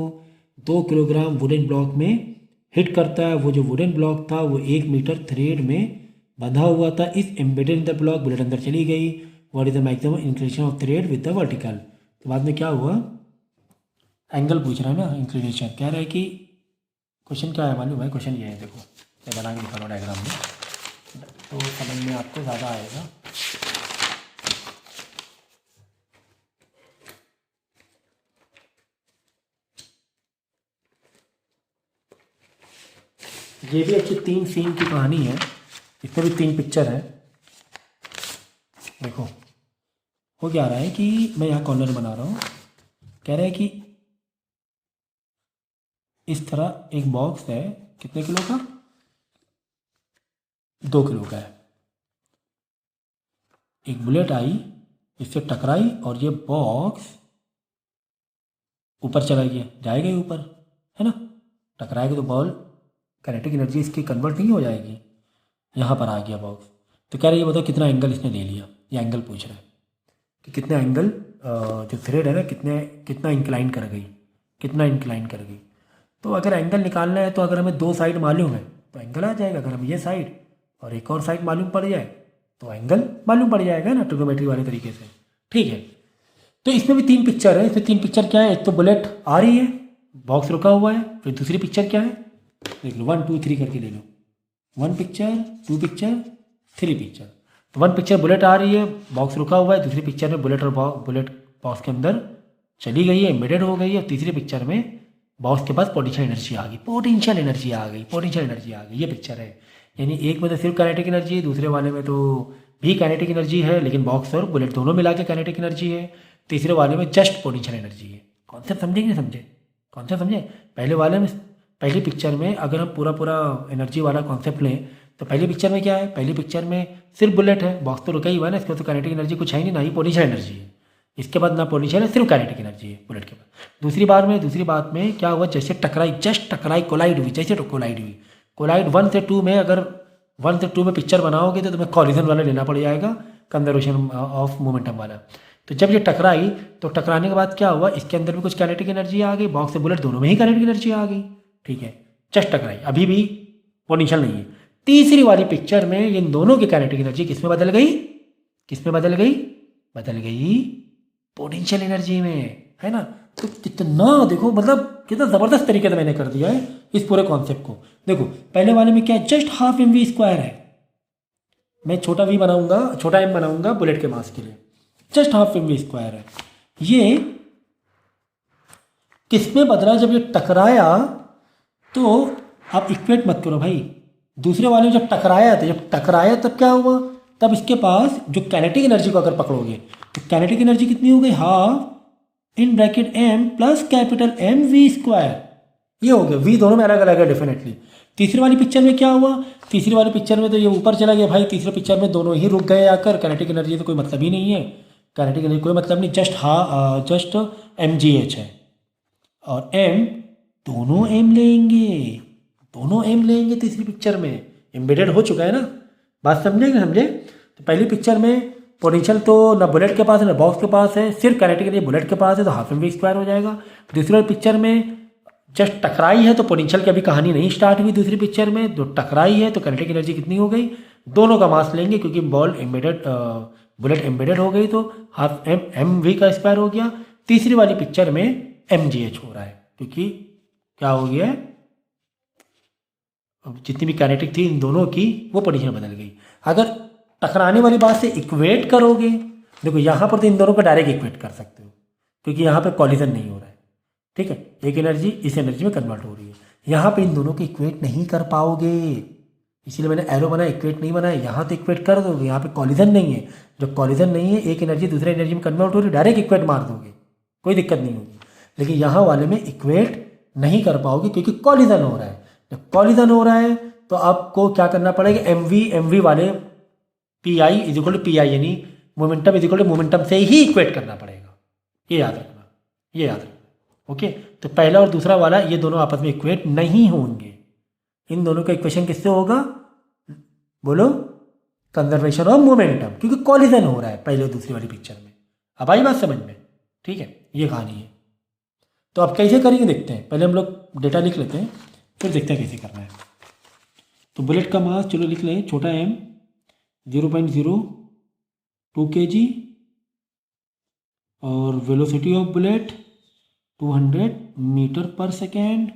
2 किलोग्राम वुडन ब्लॉक में हिट करता है। वो जो वुडन ब्लॉक था वो 1 मीटर थ्रेड में बंधा हुआ था, इस embedded in the block, bullet अंदर चली गई, what is the maximum inclination of thread with the vertical. तो बाद में क्या हुआ, एंगल पूछ रहा है ना, इंक्लिनेशन कह रहा है कि क्वेश्चन क्या है मालूम है, क्वेश्चन ये है, देखो मैं बना के दिखा रहा हूँ डायग्राम में, तो समझ में आपको ज़्यादा आएगा। ये भी अच्छी 3 सीन की कहानी है, इसमें भी 3 पिक्चर है। देखो हो क्या रहा है कि मैं यहाँ कॉर्नर बना रहा हूँ, कह रहा है कि इस तरह एक बॉक्स है, कितने किलो का, 2 किलो का है, एक बुलेट आई इससे टकराई और ये बॉक्स ऊपर चला गया, जाएगा ही ऊपर, है ना, टकराएगा तो बॉल काइनेटिक एनर्जी इसकी कन्वर्ट नहीं हो जाएगी, यहाँ पर आ गया बॉक्स। तो कह रहा है ये बताओ कितना एंगल इसने ले लिया, ये एंगल पूछ रहा है कि कितना एंगल जो थ्रेड है ना कितना इंक्लाइन कर गई, कितना इंक्लाइन कर गई। तो अगर एंगल निकालना है तो अगर हमें 2 साइड मालूम है तो एंगल आ जाएगा, अगर हम ये साइड और एक और साइड मालूम पड़ जाए तो एंगल मालूम पड़ जाएगा ना ट्रिग्नोमेट्री वाले तरीके से। ठीक है, तो इसमें भी 3 पिक्चर है। इसमें 3 पिक्चर क्या है, एक तो बुलेट आ रही है, बॉक्स रुका हुआ है। फिर दूसरी पिक्चर क्या है, देख लो 1 2 3 करके ले लो, 1 पिक्चर 2 पिक्चर 3 पिक्चर। तो 1 पिक्चर बुलेट आ रही है, बॉक्स रुका हुआ है। दूसरी पिक्चर में बुलेट और बुलेट बॉक्स के अंदर चली गई है, एम्बेडेड हो गई है। तीसरी पिक्चर में बॉक्स के पास पोटेंशियल एनर्जी आ गई, पोटेंशियल एनर्जी आ गई, पोटेंशियल एनर्जी आ गई। ये पिक्चर है, यानी एक में तो सिर्फ काइनेटिक एनर्जी है, दूसरे वाले में तो भी काइनेटिक एनर्जी है, लेकिन बॉक्स और बुलेट दोनों मिला के काइनेटिक एनर्जी है। तीसरे वाले में जस्ट पोटेंशियल एनर्जी है। कॉन्सेप्ट समझे कि नहीं समझे, कॉन्सेप्ट समझे। पहले वाले में, पहली पिक्चर में अगर हम पूरा पूरा एनर्जी वाला कॉन्सेप्ट लें तो पहली पिक्चर में क्या है, पहली पिक्चर में सिर्फ बुलेट है, बॉक्स तो रुका ही हुआ है ना, इसके बाद तो काइनेटिक एनर्जी कुछ है नहीं, ना ही पोटेंशियल एनर्जी है। इसके बाद ना पोटेंशियल है, सिर्फ काइनेटिक एनर्जी है बुलेट के बाद। दूसरी बात में क्या हुआ, जैसे टकराई, जस्ट टकराई, कोलाइड हुई, जैसे कोलाइड हुई, कोलाइड 1 से 2 में, अगर 1 से 2 में पिक्चर बनाओगे तो तुम्हें कॉलिजन वाला लेना पड़ जाएगा, कंजर्वेशन ऑफ मोमेंटम वाला। तो जब ये टकराई तो टकराने के बाद क्या हुआ, इसके अंदर भी कुछ काइनेटिक एनर्जी आ गई, बॉक्स से बुलेट दोनों में ही काइनेटिक एनर्जी आ गई। ठीक है, जस्ट टकराई, अभी भी पोटेंशियल नहीं है। तीसरी वाली पिक्चर में इन दोनों की काइनेटिक एनर्जी किस में बदल गई, किस में बदल गई, बदल गई पोटेंशियल एनर्जी में, है ना। तो कितना देखो, मतलब कितना ज़बरदस्त तरीके से मैंने कर दिया है इस पूरे कॉन्सेप्ट को। देखो पहले वाले में क्या है, जस्ट हाफ mv स्क्वायर है, मैं छोटा v बनाऊंगा, छोटा m बनाऊंगा बुलेट के मास के लिए, जस्ट हाफ mv स्क्वायर है। ये किसमें बदला, जब ये टकराया तो आप इक्वेट मत करो भाई, दूसरे वाले में जब टकराया था, जब टकराया तब क्या हुआ, तब इसके पास जो काइनेटिक एनर्जी को अगर पकड़ोगे तो काइनेटिक एनर्जी कितनी हो गई, half in bracket m plus capital M v square, ये हो गया। v दोनों में अलग अलग है डेफिनेटली। तीसरी वाली पिक्चर में क्या हुआ, तीसरी वाली पिक्चर में तो ये ऊपर चला गया भाई, तीसरे पिक्चर में दोनों ही रुक गए आकर, काइनेटिक एनर्जी तो कोई मतलब ही नहीं है, काइनेटिक एनर्जी कोई मतलब नहीं, जस्ट mgh है। और m दोनों m लेंगे, दोनों m लेंगे तीसरी पिक्चर में, एम्बेडेड हो चुका है ना, बात समझे कि समझे। तो पहली पिक्चर में पोटेंशियल तो ना बुलेट के पास है ना बॉक्स के पास है, सिर्फ काइनेटिक एनर्जी बुलेट के पास है, तो हाफ mv स्क्वायर हो जाएगा। दूसरी वाली पिक्चर में जस्ट टकराई है तो पोटेंशियल की अभी कहानी नहीं स्टार्ट हुई, दूसरी पिक्चर में जो टकराई है तो काइनेटिक एनर्जी कितनी हो गई, दोनों का मास लेंगे क्योंकि बॉल एम्बेडेड, बुलेट एम्बेडेड हो गई तो हाफ mv का स्क्वायर हो गया। तीसरी वाली पिक्चर में mgh हो रहा है क्योंकि क्या हो गया, जितनी भी काइनेटिक थी इन दोनों की वो पोटेंशियल बदल गई। अगर टकराने वाली बात से इक्वेट करोगे, देखो यहाँ पर तो इन दोनों को डायरेक्ट इक्वेट कर सकते हो क्योंकि यहाँ पे कॉलिजन नहीं हो रहा है, ठीक है, एक एनर्जी इस एनर्जी में कन्वर्ट हो रही है। यहाँ पे इन दोनों को इक्वेट नहीं कर पाओगे, इसीलिए मैंने एरो बनाया, इक्वेट नहीं बनाया। यहाँ तो इक्वेट कर दोगे, यहाँ पे कॉलिजन नहीं है, जब कॉलिजन नहीं है एक एनर्जी दूसरे एनर्जी में कन्वर्ट हो रही है, डायरेक्ट इक्वेट मार दोगे, कोई दिक्कत नहीं होगी। लेकिन यहाँ वाले में इक्वेट नहीं कर पाओगे क्योंकि कॉलिजन हो रहा है। जब कॉलिजन हो रहा है तो आपको क्या करना पड़ेगा, एम वी वाले P I is equal to P I, यानी momentum is equal to momentum से ही इक्वेट करना पड़ेगा, ये याद रखना, ये याद रखना। ओके, तो पहला और दूसरा वाला ये दोनों आपस में इक्वेट नहीं होंगे। इन दोनों का इक्वेशन किससे होगा, बोलो, कंजर्वेशन ऑफ मोमेंटम, क्योंकि कॉलिजन हो रहा है पहले और दूसरी वाली पिक्चर में। अब आई बात समझ में, ठीक है, ये कहानी है। तो अब कैसे करेंगे देखते हैं, पहले हम लोग डेटा लिख लेते हैं फिर देखते हैं कैसे करना है। तो बुलेट का मास चलो लिख लें, छोटा m 0.02 kg और वेलोसिटी ऑफ बुलेट 200 मीटर पर सेकेंड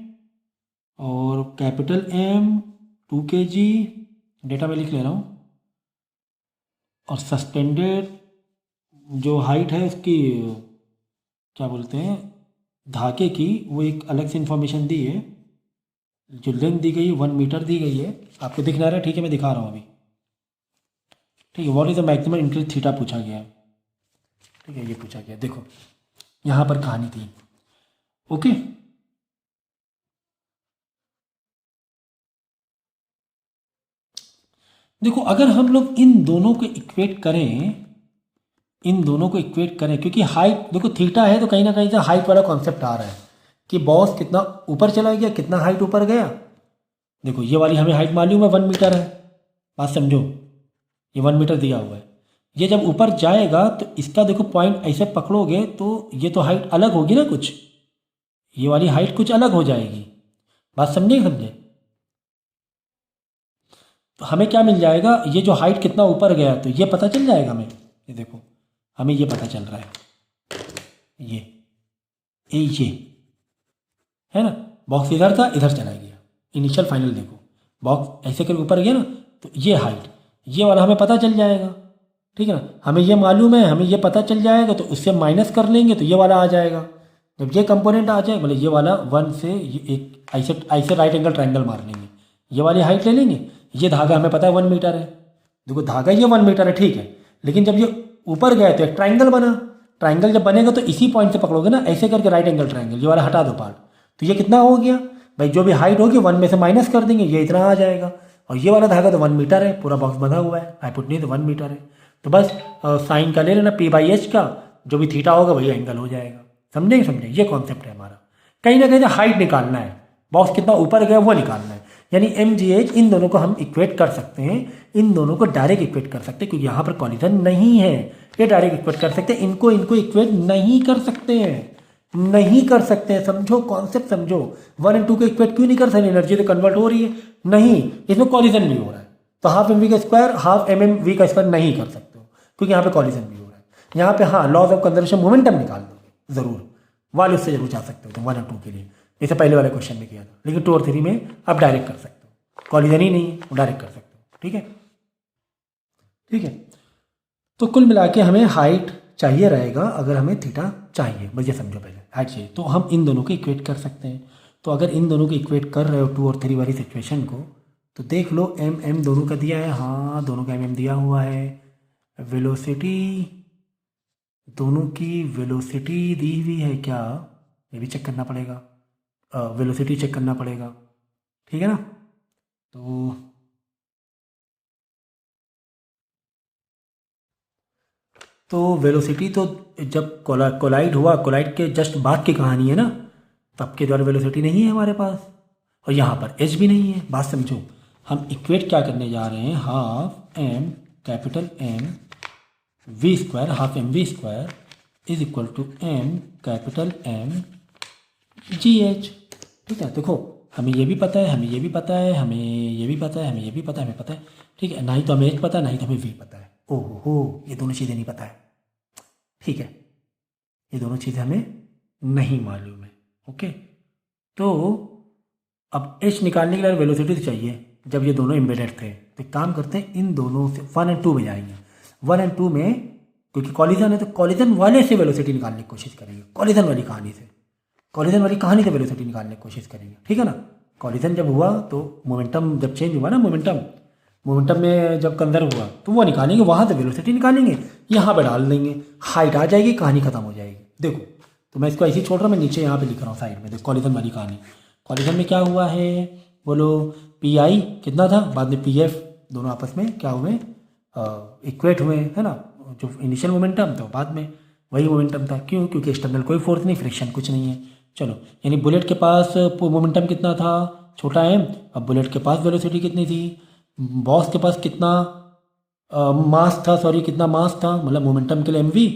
और कैपिटल M 2 kg, डेटा में लिख ले रहा हूँ। और सस्पेंडेड जो हाइट है उसकी क्या बोलते हैं धागे की, वो एक अलग से इंफॉर्मेशन दी है। जो लेंथ दी गई 1 मीटर दी गई है, आपको दिख ना रहा है, ठीक है, मैं दिखा रहा हूँ अभी, ठीक है। What is the maximum increase theta पूछा गया है, ठीक है, ये पूछा गया। देखो यहाँ पर कहानी थी, ओके। देखो अगर हम लोग इन दोनों को इक्वेट करें, इन दोनों को इक्वेट करें, क्योंकि हाइट देखो थीटा है तो कहीं ना कहीं से हाइट वाला कॉन्सेप्ट आ रहा है कि बॉस कितना ऊपर चला गया, कितना हाइट ऊपर गया। देखो ये वाली हमें हाइट मालूम है 1 मीटर है, बात समझो, ये 1 मीटर दिया हुआ है। ये जब ऊपर जाएगा तो इसका देखो पॉइंट ऐसे पकड़ोगे तो ये तो हाइट अलग होगी ना, कुछ ये वाली हाइट कुछ अलग हो जाएगी, बात समझे समझे। तो हमें क्या मिल जाएगा, ये जो हाइट कितना ऊपर गया तो ये पता चल जाएगा हमें। ये देखो हमें ये पता चल रहा है, ये है ना, बॉक्स इधर था इधर चला गया, इनिशियल फाइनल देखो बॉक्स ऐसे करके ऊपर गया ना, तो ये हाइट ये वाला हमें पता चल जाएगा। ठीक है ना, हमें ये मालूम है, हमें ये पता चल जाएगा, तो उससे माइनस कर लेंगे तो ये वाला आ जाएगा। जब ये कंपोनेंट आ जाए मतलब ये वाला 1 से ये एक ऐसे राइट एंगल ट्रायंगल मार लेंगे, ये वाली हाइट ले लेंगे। ये धागा हमें पता है 1 मीटर है, देखो धागा ये 1 मीटर है, ठीक है। लेकिन जब ये ऊपर गया तो एक ट्राइंगल बना, ट्राइंगल जब बनेगा तो इसी पॉइंट से पकड़ोगे ना, ऐसे करके राइट एंगल ट्राइंगल, ये वाला हटा दो पार्ट, तो ये कितना हो गया भाई, जो भी हाइट होगी 1 में से माइनस कर देंगे, ये इतना आ जाएगा। और ये वाला धागा तो 1 मीटर है, पूरा बॉक्स बंधा हुआ है, हाइपोटेन्यूज 1 मीटर है। तो बस साइन का ले लेना p/h का, जो भी थीटा होगा वही एंगल हो जाएगा। समझे, ये कॉन्सेप्ट है हमारा। कहीं ना कहीं हाइट निकालना है, बॉक्स कितना ऊपर गया वो निकालना है, यानी mgh इन दोनों को हम इक्वेट कर सकते हैं, इन दोनों को डायरेक्ट इक्वेट कर सकते हैं, क्योंकि यहाँ पर कॉलिजन नहीं है। ये डायरेक्ट इक्वेट कर सकते हैं, इनको इक्वेट नहीं कर सकते हैं, समझो कॉन्सेप्ट समझो। 1 और 2 को इक्वेट क्यों नहीं कर सकते, एनर्जी तो कन्वर्ट हो रही है, नहीं इसमें कॉलिजन भी हो रहा है, तो हाफ mv का स्क्वायर हाफ mmv का स्क्वायर नहीं कर सकते हो, क्योंकि यहाँ पे कॉलिजन भी हो रहा है। यहाँ पे हाँ लॉज ऑफ कंजर्वेशन मोमेंटम निकाल दोगे जरूर, वाले उससे जरूर जा सकते हो तुम 1 और 2 के लिए, जैसे पहले वाले क्वेश्चन में किया था। लेकिन 2 और 3 में आप डायरेक्ट कर सकते हो, कॉलिजन ही नहीं है, वो डायरेक्ट कर सकते हो। ठीक है, तो कुल मिला के हमें हाइट चाहिए रहेगा, अगर हमें थीटा चाहिए, बस ये समझो पहले हाइट चाहिए, तो हम इन दोनों को इक्वेट कर सकते हैं। तो अगर इन दोनों को इक्वेट कर रहे हो 2 और 3 वाली सिचुएशन को, तो देख लो m दोनों का दिया है, हाँ दोनों का mm दिया हुआ है, वेलोसिटी दोनों की वेलोसिटी दी हुई है क्या, ये भी चेक करना पड़ेगा, वेलोसिटी चेक करना पड़ेगा, ठीक है ना। तो वेलोसिटी तो जब कोलाइड हुआ, कोलाइड के जस्ट बाद की कहानी है ना, तब के द्वारा वेलोसिटी नहीं है हमारे पास, और यहाँ पर एच भी नहीं है। बात समझो, हम इक्वेट क्या करने जा रहे हैं, half m capital M v square, half mv square is equal to m capital M gh। ठीक है, देखो हमें ये भी पता है, हमें ये भी पता है, हमें ये भी पता है, हमें ये भी पता है, हमें पता है, ठीक है। ना ही तो हमें h पता है, ना ही तो हमें v पता है, ओहो ये दोनों चीज़ें नहीं पता है, ठीक है, ये दोनों चीज़ें हमें नहीं मालूम है। ओके, तो अब h निकालने के लिए वेलोसिटी तो चाहिए, जब ये दोनों एम्बेडेड थे, तो एक काम करते हैं इन दोनों से 1 और 2 में जाएंगे। 1 और 2 में क्योंकि कॉलिजन है, तो कॉलिजन वाले से वेलोसिटी निकालने की कोशिश करेंगे, कॉलिजन वाली कहानी से वेलोसिटी निकालने की कोशिश करेंगे, ठीक है ना। कॉलिजन जब हुआ तो मोमेंटम जब चेंज हुआ ना, मोमेंटम में जब कंजर्व हुआ तो वो निकालेंगे, वहाँ से वेलोसिटी निकालेंगे, यहाँ पे डाल देंगे, हाइट आ जाएगी, कहानी खत्म हो जाएगी। देखो तो मैं इसको ऐसे ही छोड़ रहा हूँ, मैं नीचे यहाँ पे लिख रहा हूँ साइड में, देखो कॉलिजन वाली कहानी। कॉलिजन में क्या हुआ है बोलो, पी आई कितना था, बाद में पी एफ, दोनों आपस में क्या हुए, इक्वेट हुए, है ना। जो इनिशियल मोमेंटम था बाद में वही मोमेंटम था, क्यों, क्योंकि एक्सटर्नल कोई फोर्स नहीं, फ्रिक्शन कुछ नहीं है। चलो, यानी बुलेट के पास मोमेंटम कितना था, छोटा m, अब बुलेट के पास वेलोसिटी कितनी थी, बॉक्स के पास कितना मास था, कितना मास था, मतलब मोमेंटम के लिए mv,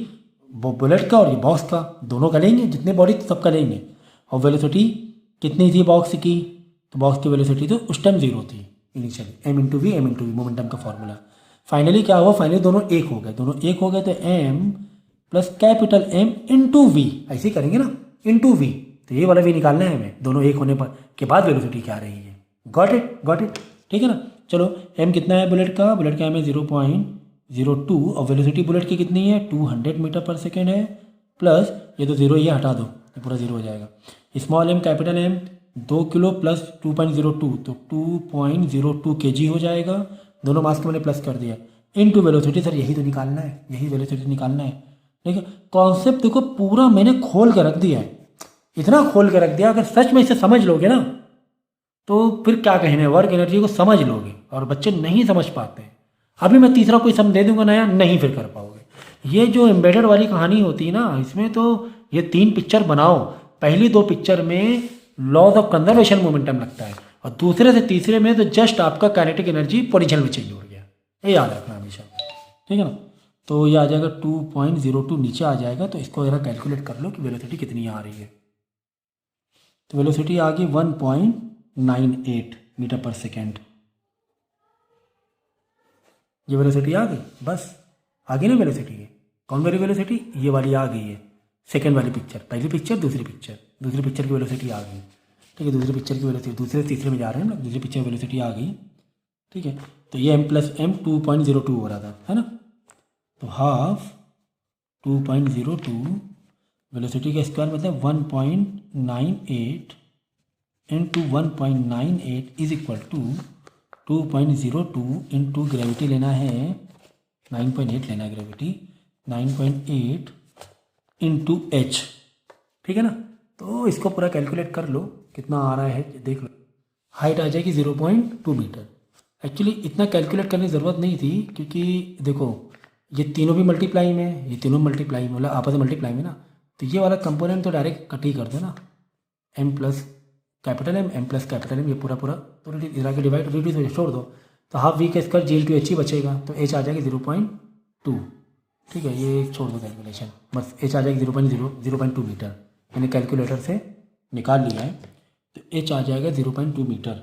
वो बुलेट का और ये बॉक्स का, दोनों का लेंगे, जितने बॉडी सबका लेंगे। और वेलोसिटी कितनी थी बॉक्स की, तो बॉक्स की वेलोसिटी तो उस टाइम 0 थी इनिशियली, m/v मोमेंटम का फॉर्मूला। फाइनली क्या हुआ, फाइनली दोनों एक हो गए, तो m plus capital M into v, ऐसे ही करेंगे ना, इंटू वी, तो ये वाला भी निकालना है हमें, दोनों एक होने पर के बाद वेलोसिटी क्या रही है। गॉट इट, ठीक है ना। चलो m कितना है बुलेट का m है 0.02, और वेलोसिटी बुलेट की कितनी है 200 मीटर पर सेकेंड है, प्लस ये तो 0 ये हटा दो, ये पूरा 0 हो जाएगा। Small m capital M 2 kilo plus 2.02, तो 2.02 kg हो जाएगा, दोनों मास को मैंने प्लस कर दिया, इनटू वेलोसिटी। सर यही तो निकालना है, यही वेलोसिटी निकालना है। ठीक है, कॉन्सेप्ट देखो पूरा मैंने खोल के रख दिया है, इतना खोल के रख दिया, अगर सच में इसे समझ लोगे ना तो फिर क्या कहने, वर्क एनर्जी को समझ लोगे, और बच्चे नहीं समझ पाते हैं। अभी मैं तीसरा कोई सम दे दूंगा नया, नहीं फिर कर पाओगे। ये जो एम्बेडेड वाली कहानी होती है ना, इसमें तो ये 3 पिक्चर बनाओ, पहली 2 पिक्चर में लॉज ऑफ कंजर्वेशन मोमेंटम लगता है, और दूसरे से तीसरे में तो जस्ट आपका काइनेटिक एनर्जी पोटेंशियल में चेंज हो गया, ये याद रखना हमेशा, ठीक है ना। तो ये आ जाएगा 2.02 नीचे आ जाएगा, तो इसको ज़रा कैलकुलेट कर लो कि वेलोसिटी कितनी आ रही है। तो वेलोसिटी आ गई 1.98 मीटर पर सेकेंड, ये वेलोसिटी आ गई, बस आ गई ना वेलोसिटी। ये कौन वाली वेलोसिटी? ये वाली आ गई है, सेकंड वाली पिक्चर, पहली पिक्चर दूसरी पिक्चर की वेलोसिटी आ गई। ठीक है, दूसरी पिक्चर की वेलोसिटी, दूसरे तीसरे में जा रहे हैं ना, दूसरी पिक्चर की वेलोसिटी आ गई। ठीक है, तो ये m+m 2.02 हो रहा था, है ना। तो हाफ 2.02 वेलोसिटी का स्क्वायर मतलब 1.98 into 1.98 is equal to 2.02 into gravity लेना है 9.8 लेना है ग्रेविटी, 9.8 इंटू एच। ठीक है ना, तो इसको पूरा कैलकुलेट कर लो कितना आ रहा है, देख लो। हाइट आ जाएगी 0.2 मीटर। एक्चुअली इतना कैलकुलेट करने की ज़रूरत नहीं थी, क्योंकि देखो ये तीनों भी मल्टीप्लाई में है, ये तीनों मल्टीप्लाई में, मतलब आपस में मल्टीप्लाई में ना, तो ये वाला कंपोनेंट तो डायरेक्ट कट ही कर दो ना, m प्लस कैपिटल M, ये पूरा तो इधर आके डिवाइड रिड्यूस छोड़ दो, तो हाफ v का स्क्वायर g/h ही बचेगा, तो h आ जाएगी 0.2। ठीक है, ये छोड़ दो कैलकुलेशन, बस h आ जाएगी 0.2 मीटर, मैंने कैलकुलेटर से निकाल लिया है, तो h आ जाएगा 0.2 मीटर।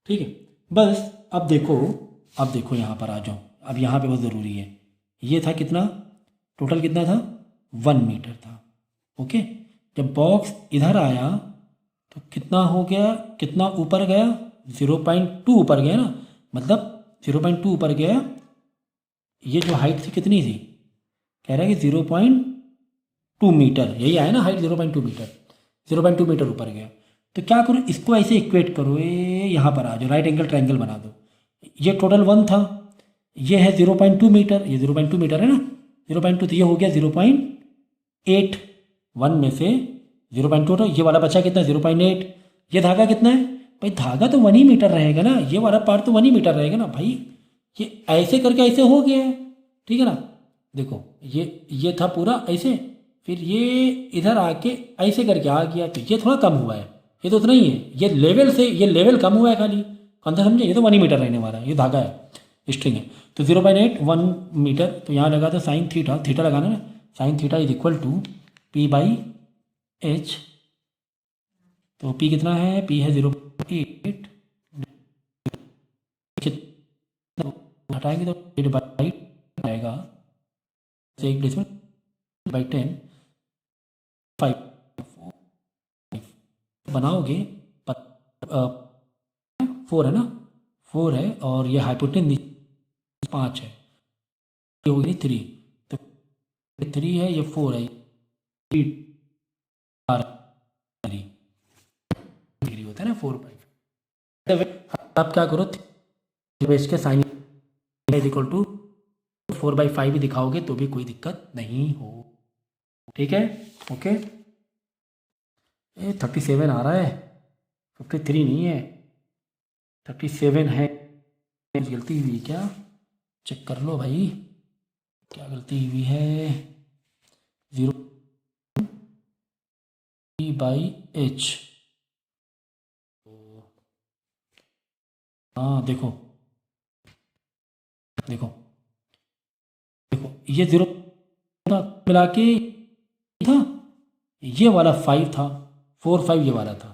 ठीक है, बस अब देखो यहाँ पर आ जाओ, अब यहाँ पे बहुत ज़रूरी है, ये था कितना, टोटल कितना था, 1 मीटर था। ओके, जब बॉक्स इधर आया तो कितना हो गया, कितना ऊपर गया, 0.2 ऊपर गया ना, मतलब 0.2 ऊपर गया। ये जो हाइट थी कितनी थी, कह रहा है कि 0.2 मीटर, यही आया ना हाइट 0.2 मीटर, 0.2 मीटर ऊपर गया। तो क्या करो, इसको ऐसे इक्वेट करो, ये यहाँ पर आ जाओ, राइट एंगल ट्रायंगल बना दो। ये टोटल 1 था, ये है 0.2 मीटर, ये 0.2 मीटर है ना, 0.2, तो ये हो गया 0.8, 1 में से 0.2, ये वाला बचा कितना, 0.8। ये धागा कितना है भाई, धागा तो 1 ही मीटर रहेगा ना, ये वाला पार्ट तो 1 ही मीटर रहेगा ना भाई, ये ऐसे करके ऐसे हो गया है। ठीक है ना, देखो ये था पूरा ऐसे, फिर ये इधर आके ऐसे करके आ गया, तो ये थोड़ा कम हुआ है, ये तो उतना ही है, ये लेवल से ये लेवल कम हुआ है खाली, कौन सा समझे, ये तो 1 ही मीटर रहने वाला है, ये धागा है, स्ट्रिंग है। तो 0.8 1 मीटर, तो यहाँ लगा था साइन थीटा लगाना ना, sine theta is equal to p/h, तो p कितना है, p है 0.8, हटाएंगे तो 8/8 आएगा, 1/10 5 बनाओगे, 4 है ना, 4 है, और ये हाइपोटेन्यूज 5 है, ये होगी 3, तो 3 है, ये 4 है, 3 डिग्री होता है ना, 4/5। आप क्या करो, बेस के साइन इज इक्वल टू 4/5 ही दिखाओगे तो भी कोई दिक्कत नहीं हो। ठीक है, ओके। ये 37 आ रहा है, 53 नहीं है, 37 है। गलती हुई क्या, चेक कर लो भाई, क्या गलती हुई है, 0p/h, हाँ देखो ये 0 मिला के था, ये वाला 5 था, 4 5 ये वाला था,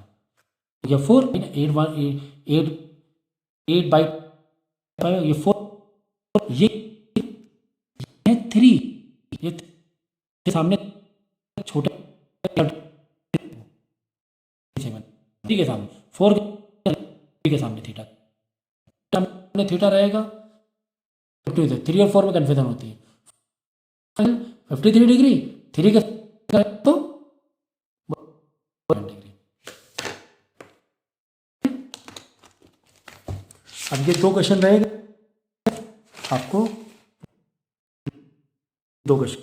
ये 4 8/5, ये 4, ये 3, ये सामने छोटा, ठीक है, सामने 4 के सामने थीटा, सामने थीटा रहेगा, 3 और 4 में कन्फ्यूजन होती है, 53 डिग्री 3 के तो डिग्री। अब ये 2 क्वेश्चन रहेगा आपको, 2 क्वेश्चन।